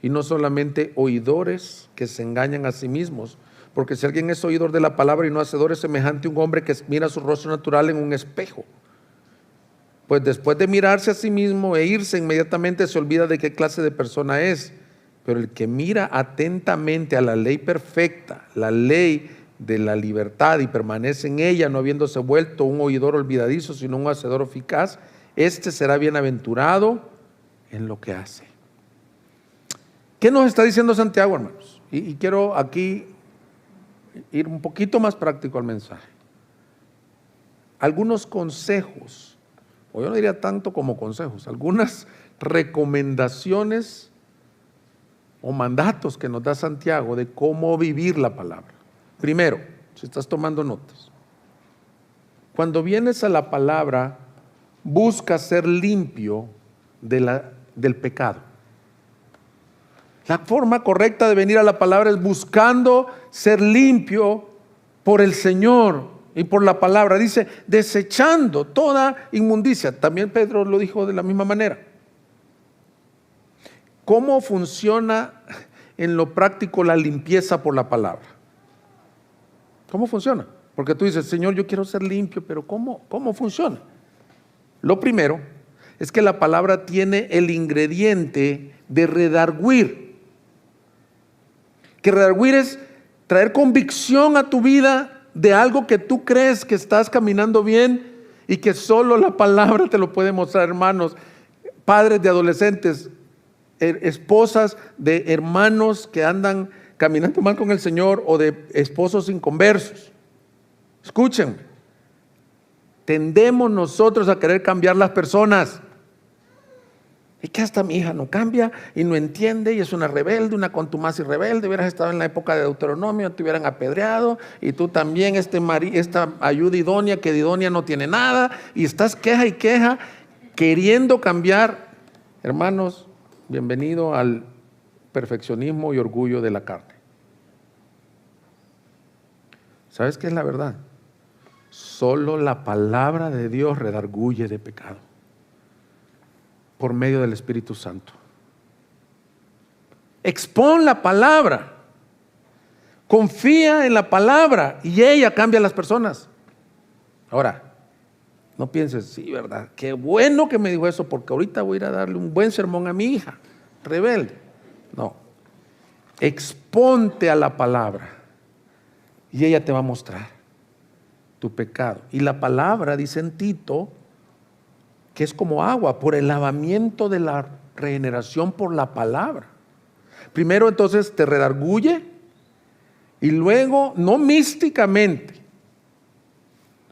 y no solamente oidores que se engañan a sí mismos, porque si alguien es oidor de la palabra y no hacedor, es semejante a un hombre que mira su rostro natural en un espejo, pues después de mirarse a sí mismo e irse inmediatamente se olvida de qué clase de persona es. Pero el que mira atentamente a la ley perfecta, la ley de la libertad, y permanece en ella, no habiéndose vuelto un oidor olvidadizo, sino un hacedor eficaz, este será bienaventurado en lo que hace. ¿Qué nos está diciendo Santiago, hermanos? Y quiero aquí ir un poquito más práctico al mensaje. Algunos consejos, o yo no diría tanto como consejos, algunas recomendaciones o mandatos que nos da Santiago de cómo vivir la palabra. Primero, si estás tomando notas, cuando vienes a la palabra, busca ser limpio del pecado. La forma correcta de venir a la palabra es buscando ser limpio por el Señor y por la palabra. Dice, desechando toda inmundicia. También Pedro lo dijo de la misma manera. ¿Cómo funciona en lo práctico la limpieza por la palabra? ¿Cómo funciona? Porque tú dices, Señor, yo quiero ser limpio, pero ¿cómo funciona? Lo primero es que la palabra tiene el ingrediente de redarguir. Que redarguir es traer convicción a tu vida de algo que tú crees que estás caminando bien y que solo la palabra te lo puede mostrar, hermanos. Padres de adolescentes, esposas de hermanos que andan caminando mal con el Señor o de esposos inconversos. Escúchenme, tendemos nosotros a querer cambiar las personas. Y que hasta mi hija no cambia y no entiende y es una rebelde, una contumaz y rebelde. Hubieras estado en la época de Deuteronomio, te hubieran apedreado. Y tú también, esta ayuda idónea, que de idónea no tiene nada. Y estás queja y queja, queriendo cambiar. Hermanos, bienvenido al perfeccionismo y orgullo de la carne. ¿Sabes qué es la verdad? Solo la palabra de Dios redarguye de pecado por medio del Espíritu Santo. Expón la palabra, confía en la palabra y ella cambia a las personas. Ahora, no pienses, sí, verdad, qué bueno que me dijo eso, porque ahorita voy a ir a darle un buen sermón a mi hija rebelde. No, exponte a la palabra y ella te va a mostrar tu pecado. Y la palabra, dice en Tito, que es como agua, por el lavamiento de la regeneración por la palabra. Primero entonces te redarguye y luego no místicamente,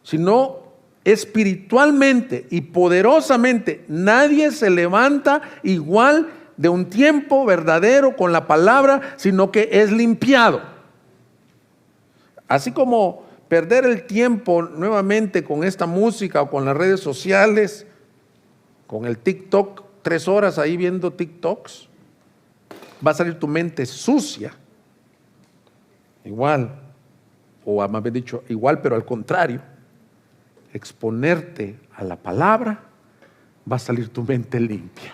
sino espiritualmente y poderosamente. Nadie se levanta igual de un tiempo verdadero con la palabra, sino que es limpiado. Así como perder el tiempo nuevamente con esta música o con las redes sociales, con el TikTok, 3 horas ahí viendo TikToks, va a salir tu mente sucia. Igual, o más bien dicho, igual, pero al contrario, exponerte a la palabra, va a salir tu mente limpia.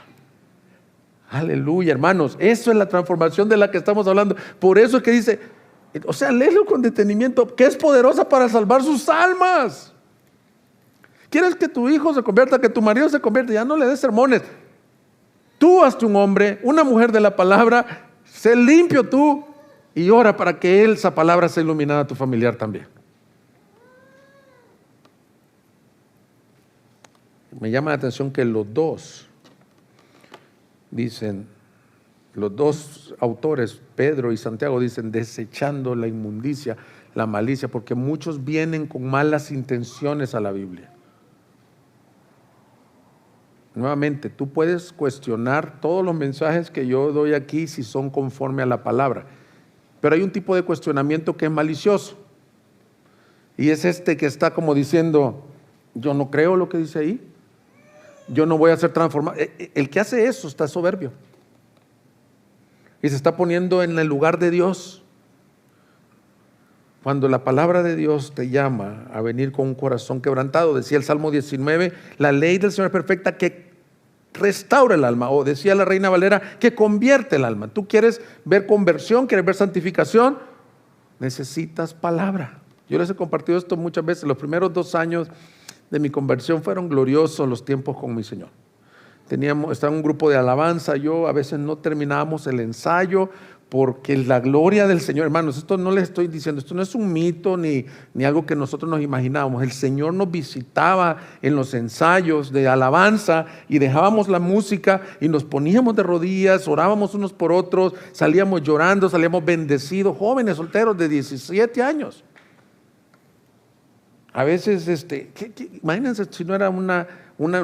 Aleluya, hermanos, eso es la transformación de la que estamos hablando. Por eso es que dice, o sea, léelo con detenimiento, que es poderosa para salvar sus almas. ¿Quieres que tu hijo se convierta, que tu marido se convierta? Ya no le des sermones. Tú hazte un hombre, una mujer de la palabra, sé limpio tú y ora para que esa palabra sea iluminada a tu familiar también. Me llama la atención que los dos dicen, los dos autores, Pedro y Santiago, dicen desechando la inmundicia, la malicia, porque muchos vienen con malas intenciones a la Biblia. Nuevamente, tú puedes cuestionar todos los mensajes que yo doy aquí si son conforme a la palabra, pero hay un tipo de cuestionamiento que es malicioso y es este que está como diciendo, yo no creo lo que dice ahí, yo no voy a ser transformado. El que hace eso está soberbio y se está poniendo en el lugar de Dios. Cuando la palabra de Dios te llama a venir con un corazón quebrantado, decía el Salmo 19, la ley del Señor es perfecta que restaura el alma, o decía la Reina Valera, que convierte el alma. Tú quieres ver conversión, quieres ver santificación, necesitas palabra. Yo les he compartido esto muchas veces. Los primeros 2 años de mi conversión fueron gloriosos los tiempos con mi Señor. Estaba en un grupo de alabanza, a veces no terminábamos el ensayo, porque la gloria del Señor, hermanos, esto no les estoy diciendo, esto no es un mito ni algo que nosotros nos imaginábamos. El Señor nos visitaba en los ensayos de alabanza y dejábamos la música y nos poníamos de rodillas, orábamos unos por otros, salíamos llorando, salíamos bendecidos, jóvenes solteros de 17 años. A veces, imagínense si no era un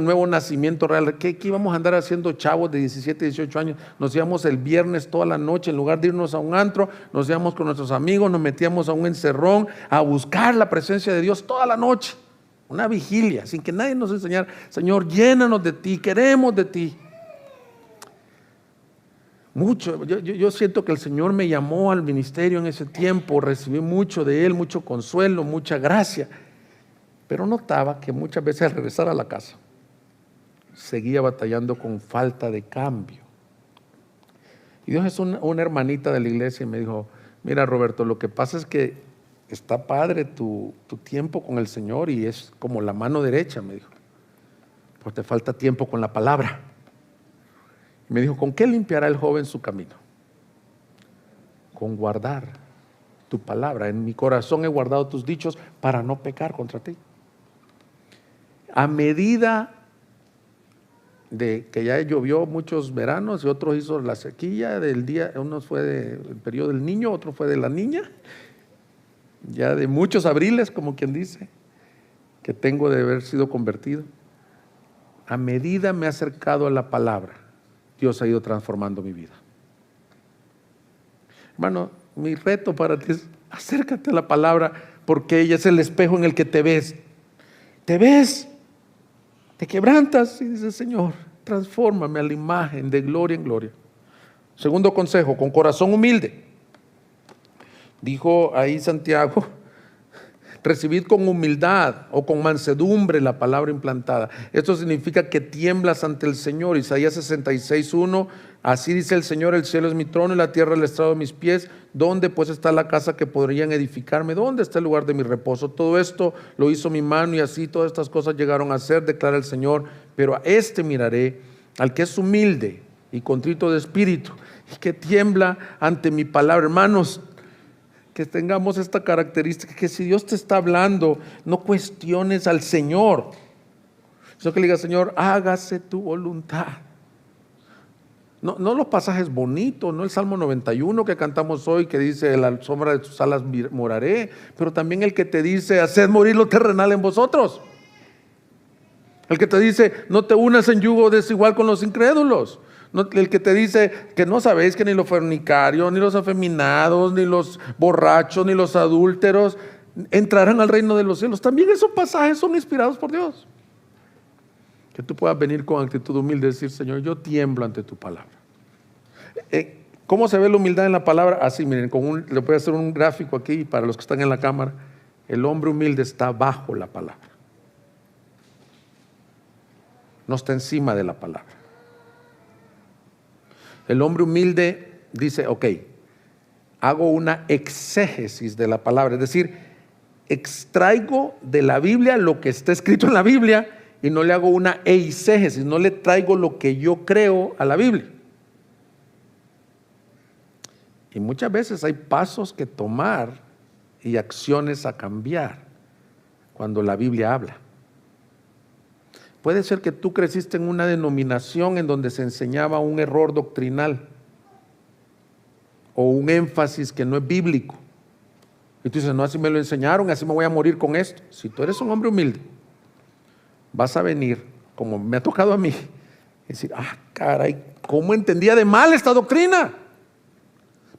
nuevo nacimiento real, ¿qué íbamos a andar haciendo chavos de 17, 18 años? Nos íbamos el viernes toda la noche, en lugar de irnos a un antro, nos íbamos con nuestros amigos, nos metíamos a un encerrón a buscar la presencia de Dios toda la noche, una vigilia, sin que nadie nos enseñara. Señor, llénanos de ti, queremos de ti. Mucho, yo siento que el Señor me llamó al ministerio en ese tiempo, recibí mucho de Él, mucho consuelo, mucha gracia. Pero notaba que muchas veces al regresar a la casa seguía batallando con falta de cambio. Y Dios es una hermanita de la iglesia y me dijo, mira Roberto, lo que pasa es que está padre tu tiempo con el Señor y es como la mano derecha, me dijo, pues te falta tiempo con la palabra. Y me dijo, ¿con qué limpiará el joven su camino? Con guardar tu palabra. En mi corazón he guardado tus dichos para no pecar contra ti. A medida de que ya llovió muchos veranos y otros hizo la sequía del día, uno fue del periodo del niño, otro fue de la niña, ya de muchos abriles, como quien dice, que tengo de haber sido convertido. A medida me he acercado a la palabra, Dios ha ido transformando mi vida. Hermano, mi reto para ti es acércate a la palabra, porque ella es el espejo en el que te ves. Te ves, te quebrantas y dices, Señor, transfórmame a la imagen de gloria en gloria. Segundo consejo, con corazón humilde. Dijo ahí Santiago, recibid con humildad o con mansedumbre la palabra implantada. Esto significa que tiemblas ante el Señor. Isaías 66:1, así dice el Señor, el cielo es mi trono y la tierra el estrado de mis pies. ¿Dónde pues está la casa que podrían edificarme? ¿Dónde está el lugar de mi reposo? Todo esto lo hizo mi mano y así todas estas cosas llegaron a ser, declara el Señor. Pero a este miraré, al que es humilde y contrito de espíritu y que tiembla ante mi palabra. Hermanos, que tengamos esta característica, que si Dios te está hablando, no cuestiones al Señor, sino que le diga, Señor, hágase tu voluntad. No los pasajes bonitos, no el Salmo 91 que cantamos hoy, que dice, la sombra de tus alas moraré, pero también el que te dice, haced morir lo terrenal en vosotros. El que te dice, no te unas en yugo desigual con los incrédulos. El que te dice que no sabéis que ni los fornicarios, ni los afeminados, ni los borrachos, ni los adúlteros entrarán al reino de los cielos. También esos pasajes son inspirados por Dios. Que tú puedas venir con actitud humilde y decir, Señor, yo tiemblo ante tu palabra. ¿Cómo se ve la humildad en la palabra? Así, miren, le voy a hacer un gráfico aquí para los que están en la cámara. El hombre humilde está bajo la palabra. No está encima de la palabra. El hombre humilde dice, ok, hago una exégesis de la palabra, es decir, extraigo de la Biblia lo que está escrito en la Biblia y no le hago una eisegesis, no le traigo lo que yo creo a la Biblia. Y muchas veces hay pasos que tomar y acciones a cambiar cuando la Biblia habla. Puede ser que tú creciste en una denominación en donde se enseñaba un error doctrinal o un énfasis que no es bíblico. Y tú dices, no, así me lo enseñaron, así me voy a morir con esto. Si tú eres un hombre humilde, vas a venir, como me ha tocado a mí, y decir, caray, ¿cómo entendía de mal esta doctrina?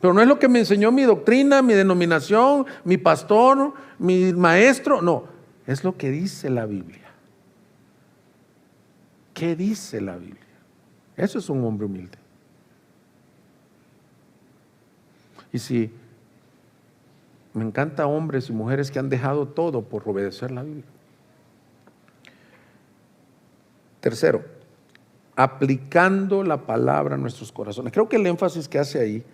Pero no es lo que me enseñó mi doctrina, mi denominación, mi pastor, mi maestro. No, es lo que dice la Biblia. ¿Qué dice la Biblia? Eso es un hombre humilde. Y si me encanta hombres y mujeres que han dejado todo por obedecer la Biblia. Tercero, aplicando la palabra a nuestros corazones. Creo que el énfasis que hace ahí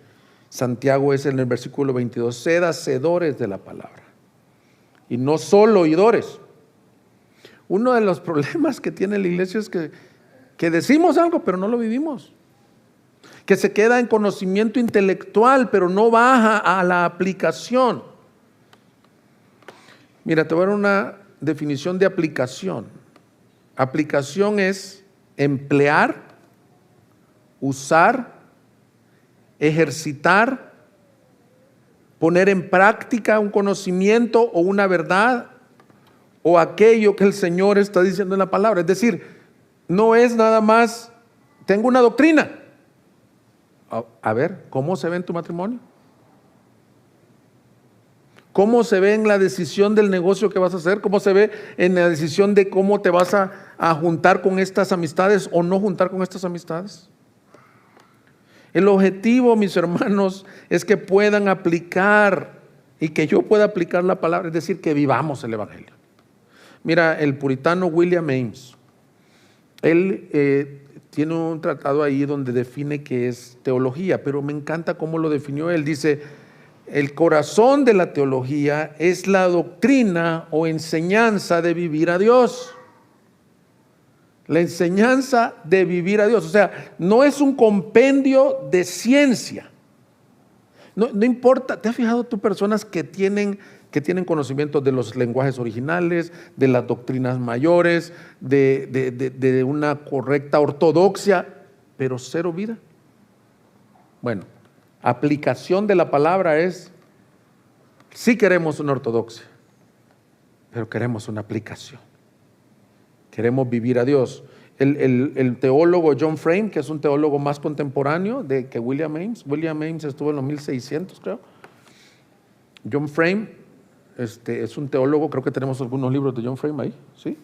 Santiago es en el versículo 22, sed hacedores de la palabra y no solo oidores. Uno de los problemas que tiene la iglesia es que decimos algo pero no lo vivimos, que se queda en conocimiento intelectual pero no baja a la aplicación. Mira, te voy a dar una definición de aplicación. Aplicación es emplear, usar, ejercitar, poner en práctica un conocimiento o una verdad o aquello que el Señor está diciendo en la palabra. Es decir, no es nada más, tengo una doctrina. A ver, ¿cómo se ve en tu matrimonio? ¿Cómo se ve en la decisión del negocio que vas a hacer? ¿Cómo se ve en la decisión de cómo te vas a juntar con estas amistades o no juntar con estas amistades? El objetivo, mis hermanos, es que puedan aplicar y que yo pueda aplicar la palabra, es decir, que vivamos el Evangelio. Mira, el puritano William Ames, él tiene un tratado ahí donde define qué es teología, pero me encanta cómo lo definió él. Dice, el corazón de la teología es la doctrina o enseñanza de vivir a Dios. La enseñanza de vivir a Dios. O sea, no es un compendio de ciencia. No importa, ¿te has fijado tú personas que tienen conocimientos de los lenguajes originales, de las doctrinas mayores, de una correcta ortodoxia, pero cero vida? Bueno, aplicación de la palabra es, sí queremos una ortodoxia, pero queremos una aplicación. Queremos vivir a Dios. el teólogo John Frame, que es un teólogo más contemporáneo que William Ames. William Ames estuvo en los 1600, creo. John Frame es un teólogo, creo que tenemos algunos libros de John Frame ahí, ¿sí?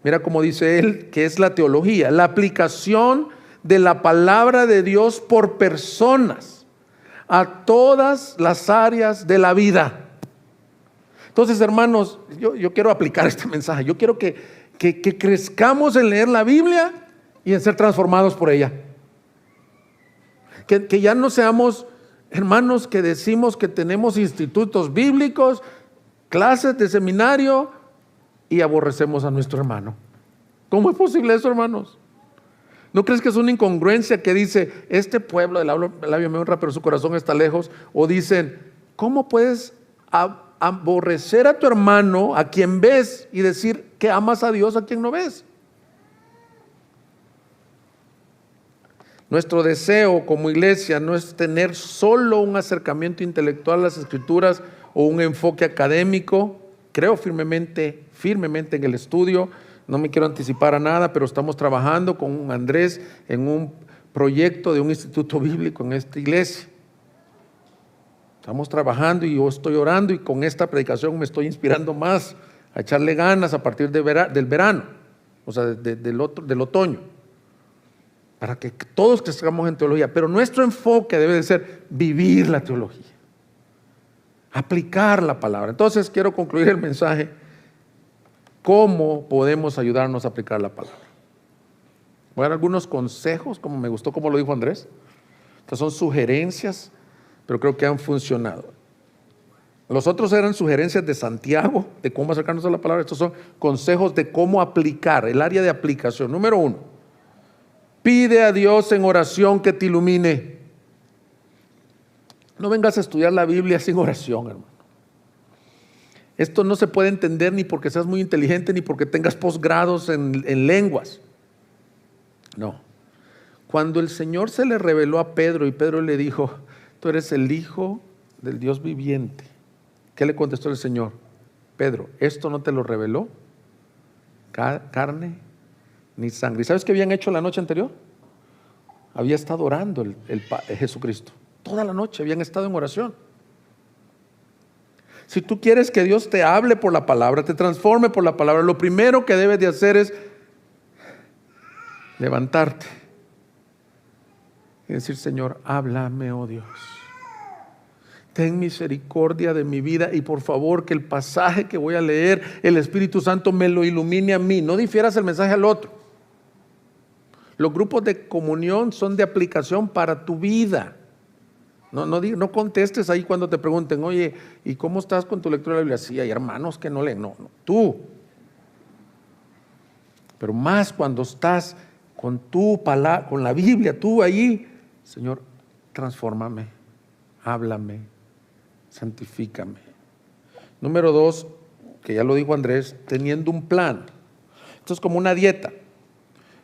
Mira cómo dice él que es la teología, la aplicación de la palabra de Dios por personas a todas las áreas de la vida. Entonces, hermanos, yo quiero aplicar este mensaje. Yo quiero que crezcamos en leer la Biblia y en ser transformados por ella. Que ya no seamos hermanos que decimos que tenemos institutos bíblicos, clases de seminario y aborrecemos a nuestro hermano. ¿Cómo es posible eso, hermanos? ¿No crees que es una incongruencia que dice, este pueblo del labio me honra, pero su corazón está lejos? O dicen, ¿cómo puedes aborrecer a tu hermano, a quien ves, y decir que amas a Dios a quien no ves? Nuestro deseo como iglesia no es tener solo un acercamiento intelectual a las Escrituras o un enfoque académico. Creo firmemente en el estudio. No me quiero anticipar a nada, pero estamos trabajando con Andrés en un proyecto de un instituto bíblico en esta iglesia. Estamos trabajando y yo estoy orando, y con esta predicación me estoy inspirando más a echarle ganas a partir del verano, o sea, del otoño, para que todos crezcamos en teología. Pero nuestro enfoque debe de ser vivir la teología, aplicar la palabra. Entonces quiero concluir el mensaje. ¿Cómo podemos ayudarnos a aplicar la palabra? Voy a dar algunos consejos, como me gustó como lo dijo Andrés. Estas son sugerencias, pero creo que han funcionado. Los otros eran sugerencias de Santiago, de cómo acercarnos a la palabra. Estos son consejos de cómo aplicar, el área de aplicación. Número 1, pide a Dios en oración que te ilumine. No vengas a estudiar la Biblia sin oración, hermano. Esto no se puede entender ni porque seas muy inteligente, ni porque tengas posgrados en lenguas. No. Cuando el Señor se le reveló a Pedro y Pedro le dijo, tú eres el Hijo del Dios viviente, ¿qué le contestó el Señor? Pedro, esto no te lo reveló carne ni sangre. ¿Y sabes qué habían hecho la noche anterior? Había estado orando Jesucristo. Toda la noche habían estado en oración. Si tú quieres que Dios te hable por la palabra, te transforme por la palabra, lo primero que debes de hacer es levantarte y decir, Señor, háblame, oh Dios. Ten misericordia de mi vida y por favor que el pasaje que voy a leer, el Espíritu Santo me lo ilumine a mí. No difieras el mensaje al otro. Los grupos de comunión son de aplicación para tu vida. No contestes ahí cuando te pregunten, oye, ¿y cómo estás con tu lectura de la Biblia? Sí, hay hermanos que no leen. No, tú. Pero más cuando estás con tu palabra, con la Biblia, tú ahí, Señor, transfórmame, háblame, santifícame. Número 2, que ya lo dijo Andrés, teniendo un plan. Esto es como una dieta.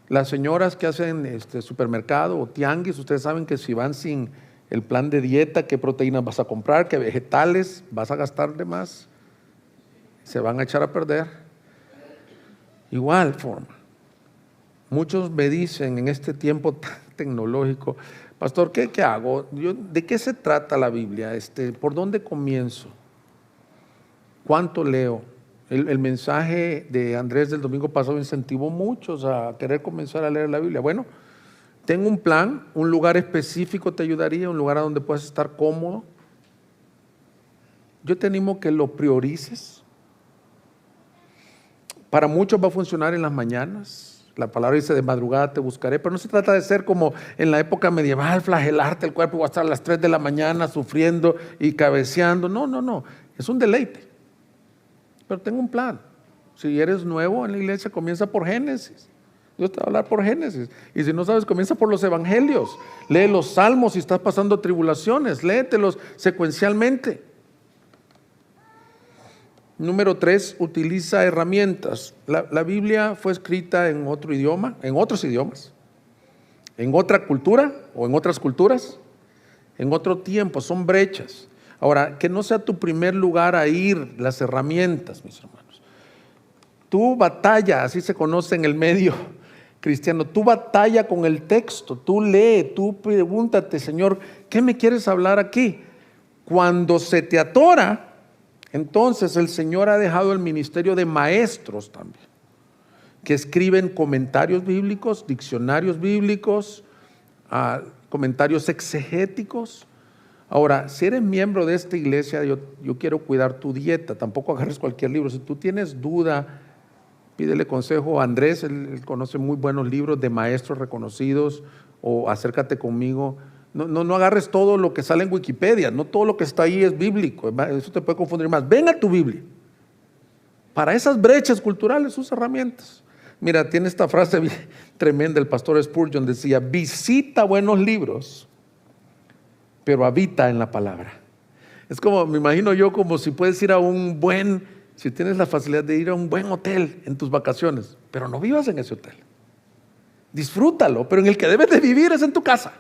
Las señoras que hacen supermercado o tianguis, ustedes saben que si van sin el plan de dieta, qué proteínas vas a comprar, qué vegetales vas a gastar de más, se van a echar a perder. Igual forma. Muchos me dicen en este tiempo tan tecnológico, pastor, ¿qué hago? ¿De qué se trata la Biblia? ¿Por dónde comienzo? ¿Cuánto leo? El mensaje de Andrés del domingo pasado incentivó a muchos a querer comenzar a leer la Biblia. Bueno, tengo un plan, un lugar específico te ayudaría, un lugar a donde puedas estar cómodo. Yo te animo que lo priorices. Para muchos va a funcionar en las mañanas. La palabra dice, de madrugada te buscaré, pero no se trata de ser como en la época medieval, flagelarte el cuerpo, va a estar a las 3 de la mañana sufriendo y cabeceando. No, es un deleite. Pero tengo un plan. Si eres nuevo en la iglesia, comienza por Génesis. Dios te va a hablar por Génesis. Y si no sabes, comienza por los evangelios. Lee los salmos si estás pasando tribulaciones. Léetelos secuencialmente. Número 3, utiliza herramientas. La Biblia fue escrita en otro idioma, en otros idiomas, en otra cultura o en otras culturas, en otro tiempo, son brechas. Ahora, que no sea tu primer lugar a ir las herramientas, mis hermanos. Tu batalla, así se conoce en el medio cristiano, tú batalla con el texto, tú lee, tú pregúntate, Señor, ¿qué me quieres hablar aquí? Cuando se te atora, entonces el Señor ha dejado el ministerio de maestros también, que escriben comentarios bíblicos, diccionarios bíblicos, comentarios exegéticos. Ahora, si eres miembro de esta iglesia, yo quiero cuidar tu dieta, tampoco agarres cualquier libro. Si tú tienes duda, pídele consejo a Andrés, él conoce muy buenos libros de maestros reconocidos, o acércate conmigo. No agarres todo lo que sale en Wikipedia, no todo lo que está ahí es bíblico, eso te puede confundir más. Ven a tu Biblia. Para esas brechas culturales, sus herramientas. Mira, tiene esta frase tremenda, el pastor Spurgeon decía: visita buenos libros, pero habita en la palabra. Es como, me imagino yo, como si puedes ir a si tienes la facilidad de ir a un buen hotel en tus vacaciones, pero no vivas en ese hotel. Disfrútalo, pero en el que debes de vivir es en tu casa.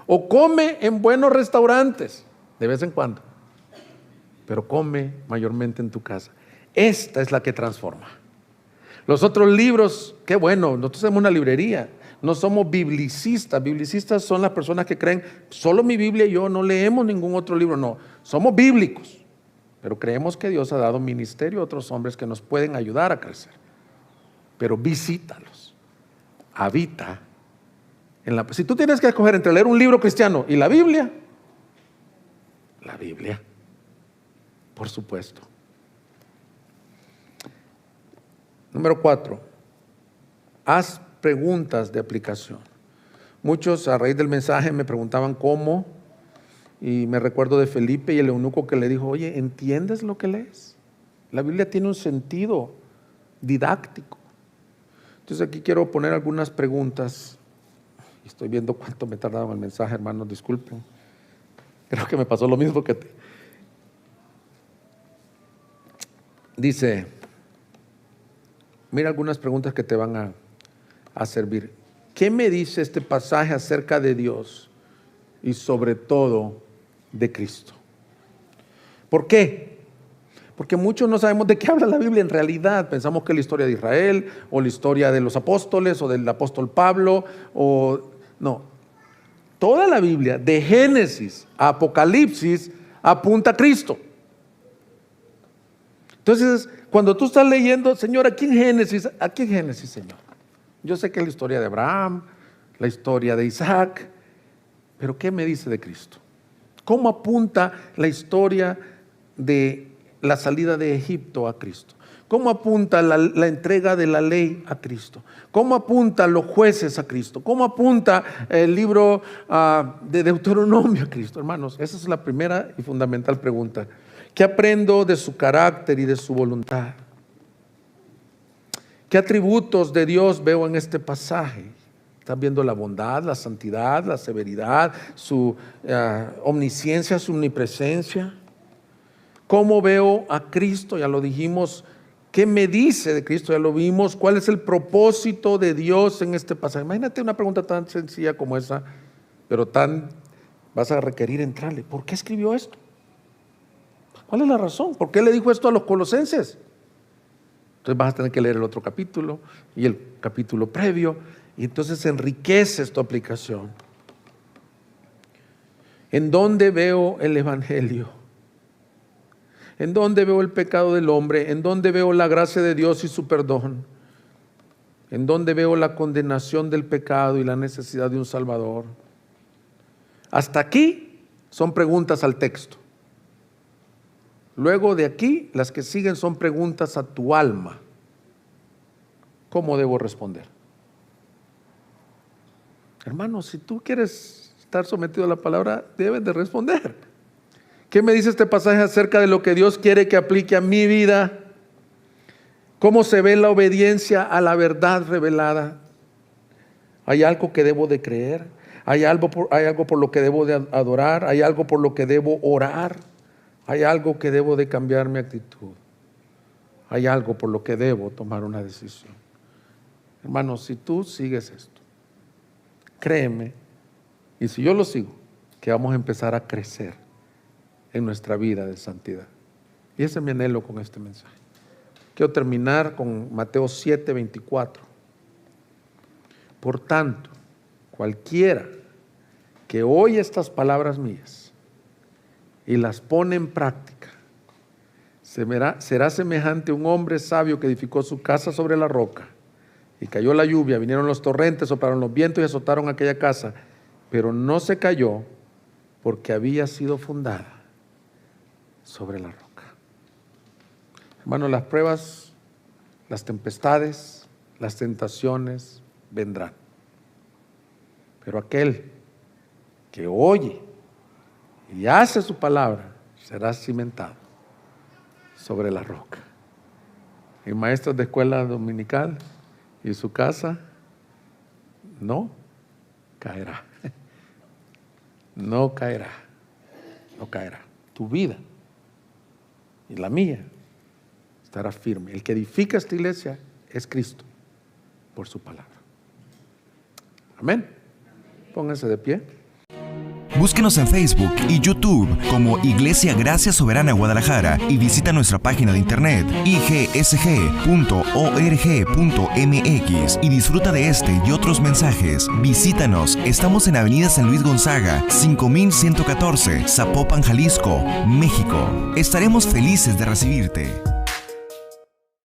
O come en buenos restaurantes, de vez en cuando, pero come mayormente en tu casa. Esta es la que transforma. Los otros libros, qué bueno, nosotros somos una librería, no somos biblicistas. Biblicistas son las personas que creen, solo mi Biblia y yo, no leemos ningún otro libro. No, somos bíblicos, pero creemos que Dios ha dado ministerio a otros hombres que nos pueden ayudar a crecer. Pero visítalos, habita en la... Si tú tienes que escoger entre leer un libro cristiano y la Biblia, por supuesto. Número 4, haz preguntas de aplicación. Muchos a raíz del mensaje me preguntaban cómo, y me recuerdo de Felipe y el eunuco que le dijo: oye, ¿entiendes lo que lees? La Biblia tiene un sentido didáctico. Entonces aquí quiero poner algunas preguntas. Estoy viendo cuánto me tardaba el mensaje, hermanos, disculpen. Creo que me pasó lo mismo que te. Dice, mira algunas preguntas que te van a servir. ¿Qué me dice este pasaje acerca de Dios y sobre todo de Cristo? ¿Por qué? Porque muchos no sabemos de qué habla la Biblia en realidad. Pensamos que es la historia de Israel, o la historia de los apóstoles, o del apóstol Pablo, no. Toda la Biblia, de Génesis a Apocalipsis, apunta a Cristo. Entonces, cuando tú estás leyendo, Señor, ¿a qué Génesis, Señor? Yo sé que es la historia de Abraham, la historia de Isaac, pero ¿qué me dice de Cristo? ¿Cómo apunta la historia de la salida de Egipto a Cristo? ¿Cómo apunta la entrega de la ley a Cristo? ¿Cómo apunta los jueces a Cristo? ¿Cómo apunta el libro de Deuteronomio a Cristo? Hermanos, esa es la primera y fundamental pregunta. ¿Qué aprendo de su carácter y de su voluntad? ¿Qué atributos de Dios veo en este pasaje? Están viendo la bondad, la santidad, la severidad, su omnisciencia, su omnipresencia. ¿Cómo veo a Cristo? Ya lo dijimos. ¿Qué me dice de Cristo? Ya lo vimos. ¿Cuál es el propósito de Dios en este pasaje? Imagínate una pregunta tan sencilla como esa, pero vas a requerir entrarle. ¿Por qué escribió esto? ¿Cuál es la razón? ¿Por qué le dijo esto a los colosenses? Entonces vas a tener que leer el otro capítulo y el capítulo previo, y entonces enriqueces tu aplicación. ¿En dónde veo el evangelio? ¿En dónde veo el pecado del hombre? ¿En dónde veo la gracia de Dios y su perdón? ¿En dónde veo la condenación del pecado y la necesidad de un Salvador? Hasta aquí son preguntas al texto. Luego de aquí, las que siguen son preguntas a tu alma. ¿Cómo debo responder? Hermano, si tú quieres estar sometido a la palabra, debes de responder. ¿Qué me dice este pasaje acerca de lo que Dios quiere que aplique a mi vida? ¿Cómo se ve la obediencia a la verdad revelada? ¿Hay algo que debo de creer? ¿Hay algo por lo que debo de adorar? ¿Hay algo por lo que debo orar? ¿Hay algo que debo de cambiar mi actitud? ¿Hay algo por lo que debo tomar una decisión? Hermanos, si tú sigues esto, créeme, y si yo lo sigo, que vamos a empezar a crecer en nuestra vida de santidad. Y ese es mi anhelo con este mensaje. Quiero terminar con Mateo 7:24. Por tanto, cualquiera que oye estas palabras mías y las pone en práctica, será semejante a un hombre sabio que edificó su casa sobre la roca. Y cayó la lluvia, vinieron los torrentes, soplaron los vientos y azotaron aquella casa, pero no se cayó porque había sido fundada sobre la roca. Hermanos, las pruebas, las tempestades, las tentaciones vendrán. Pero aquel que oye y hace su palabra será cimentado sobre la roca. Y maestros de escuela dominical y su casa no caerá. No caerá. No caerá. Tu vida y la mía estará firme. El que edifica esta iglesia es Cristo por su palabra. Amén. Pónganse de pie. Búsquenos en Facebook y YouTube como Iglesia Gracia Soberana Guadalajara y visita nuestra página de internet igsg.org.mx y disfruta de este y otros mensajes. Visítanos, estamos en Avenida San Luis Gonzaga, 5114, Zapopan, Jalisco, México. Estaremos felices de recibirte.